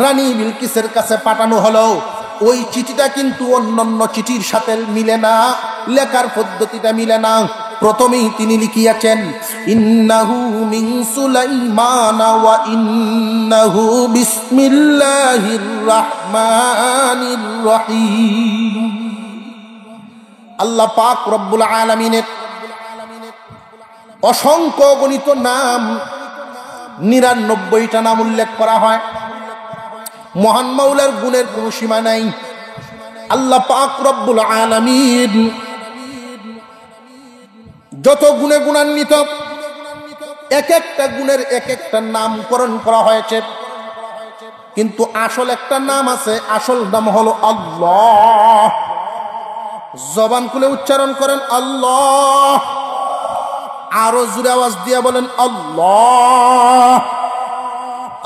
রানী বিলকিসের কাছে পাঠানো হলো, ওই চিঠিটা কিন্তু অন্যান্য চিঠির সাথে মিলে না, লেখার পদ্ধতিটা মিলে না। প্রথমেই তিনি লিখিয়াছেন, ইন্নাহু মিন সুলাইমান ওয়া ইন্নাহু বিসমিল্লাহির রাহমানির রহিম। আল্লাহ পাক রব্বুল আলামিনের অসংখ্য গণিত নাম, 99টা নাম উল্লেখ করা হয়। মহান মাওলার গুণের কোনো সীমা নাই। আল্লাহ পাক রব্বুল আলামিন যত গুণে গুণান্বিত, এক একটা গুণের এক একটা নামকরণ করা হয়েছে, কিন্তু আসল একটা নাম আছে, আসল নাম হলো আল্লাহ। জবান খুলে উচ্চারণ করেন আল্লাহ, আরো জোরে আওয়াজ দিয়ে বলেন আল্লাহ।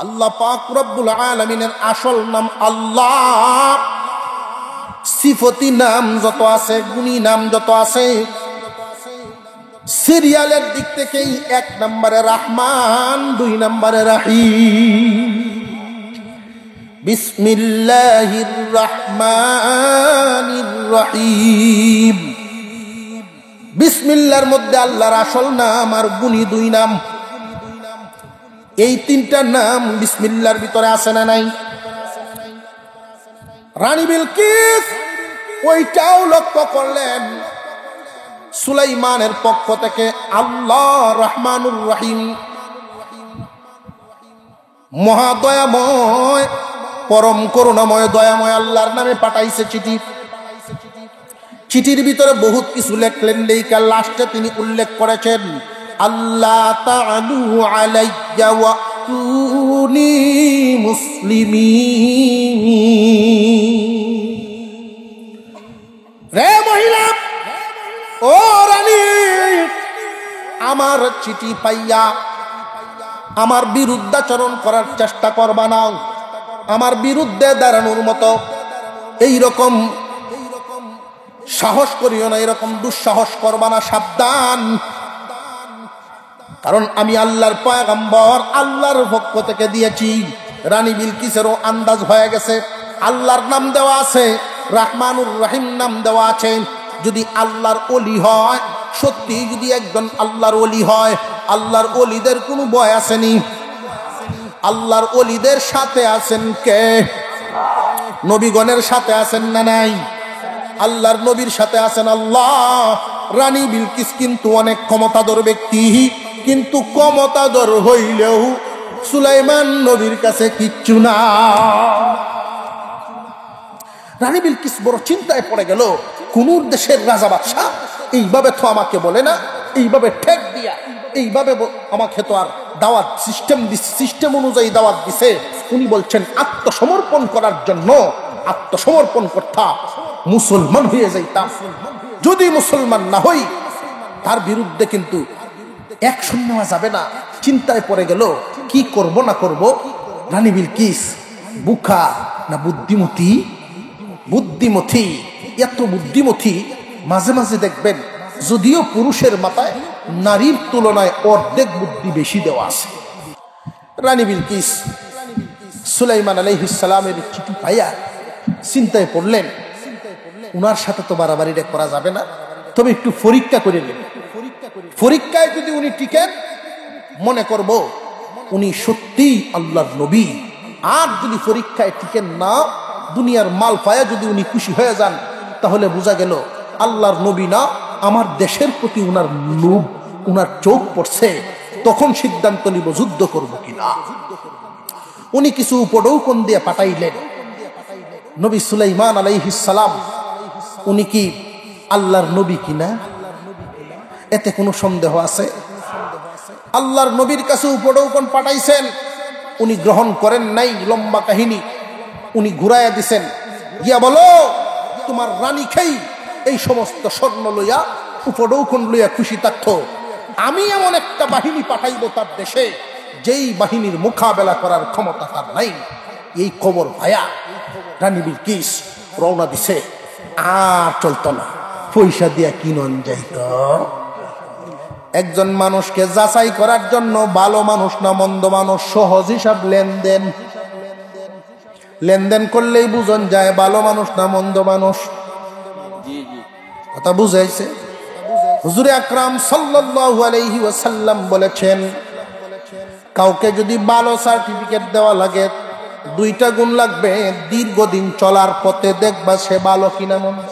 আল্লাহ পাক রব্বুল আলামিনের আসল নাম আল্লাহ। সিফতি নাম যত আছে, গুণী নাম যত আছে, সিরিয়ালের দিক থেকেই 1 নম্বরে রহমান, 2 নম্বরে রহিম। বিসমিল্লাহির রহমানির রহিম। বিসমিল্লাহর মধ্যে আল্লাহর আসল নাম আর গুণী 2 নাম। এই 3টা নাম বিসমিল্লাহর ভিতরে আছে না নাই? রানী বিলকিস ওইটাও লক্ষ্য করলেন। সুলাইমানের পক্ষ থেকে আল্লাহ রহমানুর রহিম, মহাদয়াময়, পরম করুণাময়, দয়াময় আল্লাহর নামে পাঠাইছে চিঠি। চিঠির ভিতরে বহুত কিছু লেখলেন, লেখা লাস্টে তিনি উল্লেখ করেছেন, আল্লাহ তাআলু আলাইয়া ওয়াতুনি মুসলিমিন। রে মহিলা, ও রানী, আমার চিঠি পাইয়া আমার বিরুদ্ধাচরণ করার চেষ্টা করবা না, আমার বিরুদ্ধে দাঁড়ানোর মতো এইরকম সাহস করিও না, এরকম দুঃসাহস করবা না, সাবধান। কারণ আমি আল্লাহর পয়গম্বর, আল্লাহর পক্ষ থেকে দিয়েছি। রানী বিলকিসেরও আন্দাজ হয়ে গেছে, আল্লাহর নাম দেওয়া আছে, রহমানুর রহিম নাম দেওয়া আছে। যদি আল্লাহর ওলি হয়, সত্যি যদি একজন আল্লাহর ওলি হয়, আল্লাহর ওলিদের কোনো ভয় আসেনি। আল্লাহর ওলিদের সাথে আছেন কে? নবীগণের সাথে আছেন না নাই? আল্লাহর নবীর সাথে আছেন আল্লাহ। রানী বিলকিস কিন্তু অনেক ক্ষমতাধর ব্যক্তি, কিন্তু ক্ষমতাধর হইলেও সুলাইমান নবীর কাছে কিচ্ছু না। রানী বিলকিস বড় চিন্তায় পড়ে গেল, কোন দেশের রাজা বাদশাহ এইভাবে তো আমাকে বলে না, এইভাবে ঠেক দিয়া এইভাবে আমাকে তো আর দাওয়াত সিস্টেম অনুযায়ী দাওয়াত দিছে। উনি বলছেন আত্মসমর্পণ করার জন্য, আত্মসমর্পণ করতাম, মুসলমান হয়ে যাইতাম। যদি মুসলমান না হই, তার বিরুদ্ধে কিন্তু অ্যাকশন নেওয়া যাবে না। চিন্তায় পড়ে গেল, কি করব না করব। রানী বিলকিস বুকা না বুদ্ধিমতী? বুদ্ধিমতী, এত বুদ্ধিমতী। মাঝে মাঝে দেখবেন যদিও পুরুষের মাথায় নারীর তুলনায় অর্ধেক বুদ্ধি বেশি দেওয়া আছে। রানী বিলকিস সুলাইমান আলাইহিস সালামের চিঠি পাইয়া চিন্তায় পড়লেন, উনার সাথে তো বাড়াবাড়িটা করা যাবে না, তবে একটু পরীক্ষা করে নেন। পরীক্ষায় যদি উনি টিকেন, মনে করব উনি সত্যিই আল্লাহর নবী। আর যদি পরীক্ষায় টিকেন না, দুনিয়ার মাল পায়া যদি উনি খুশি হয়ে যান, তাহলে বোঝা গেল আল্লাহর নবী না, আমার দেশের প্রতি উনার লোভ, উনার চোখ পড়ছে। তখন সিদ্ধান্ত নিব যুদ্ধ করব কিনা। উনি কিছু উপঢৌকন দিয়ে পাঠাইলেন। নবী সুলাইমান আলাইহিস সালাম উনি কি আল্লাহর নবী কিনা, এতে কোনো সন্দেহ আছে? আল্লাহর নবীর কাছে উপঢৌকন পাঠাইছেন, উনি গ্রহণ করেন নাই। লম্বা কাহিনী। উনি ঘুরাইয়া দিছেন, গিয়া বলো তোমার রানী খেই এই সমস্ত স্বর্ণ লইয়া, উপঢৌকন লইয়া খুশি থাকতো। আমি এমন একটা বাহিনী পাঠাইব তার দেশে, যেই বাহিনীর মোকাবেলা করার ক্ষমতা তার নাই। এই খবর ভায়া রানী বিলকিস রওনা দিছে। আর চলতো না, পয়সা দিয়া কিনন যাইত। একজন মানুষকে যাচাই করার জন্য, ভালো মানুষ না মন্দ মানুষ, সহজ হিসাব লেনদেন। লেনদেন করলেই বুঝন যায় ভালো মানুষ না মন্দ মানুষ। কথা বুঝাইছে? হুজুরে আকরাম সাল্লাল্লাহু আলাইহি ওয়াসাল্লাম বলেছেন, কাউকে যদি ভালো সার্টিফিকেট দেওয়া লাগে, দুইটা গুণ লাগবে। দীর্ঘদিন চলার পথে দেখবা সে ভালো কিনা মন্দ।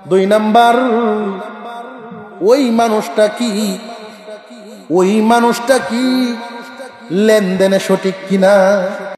2 নাম্বার, ওই মানুষটা কি লেনদেনে সঠিক কিনা।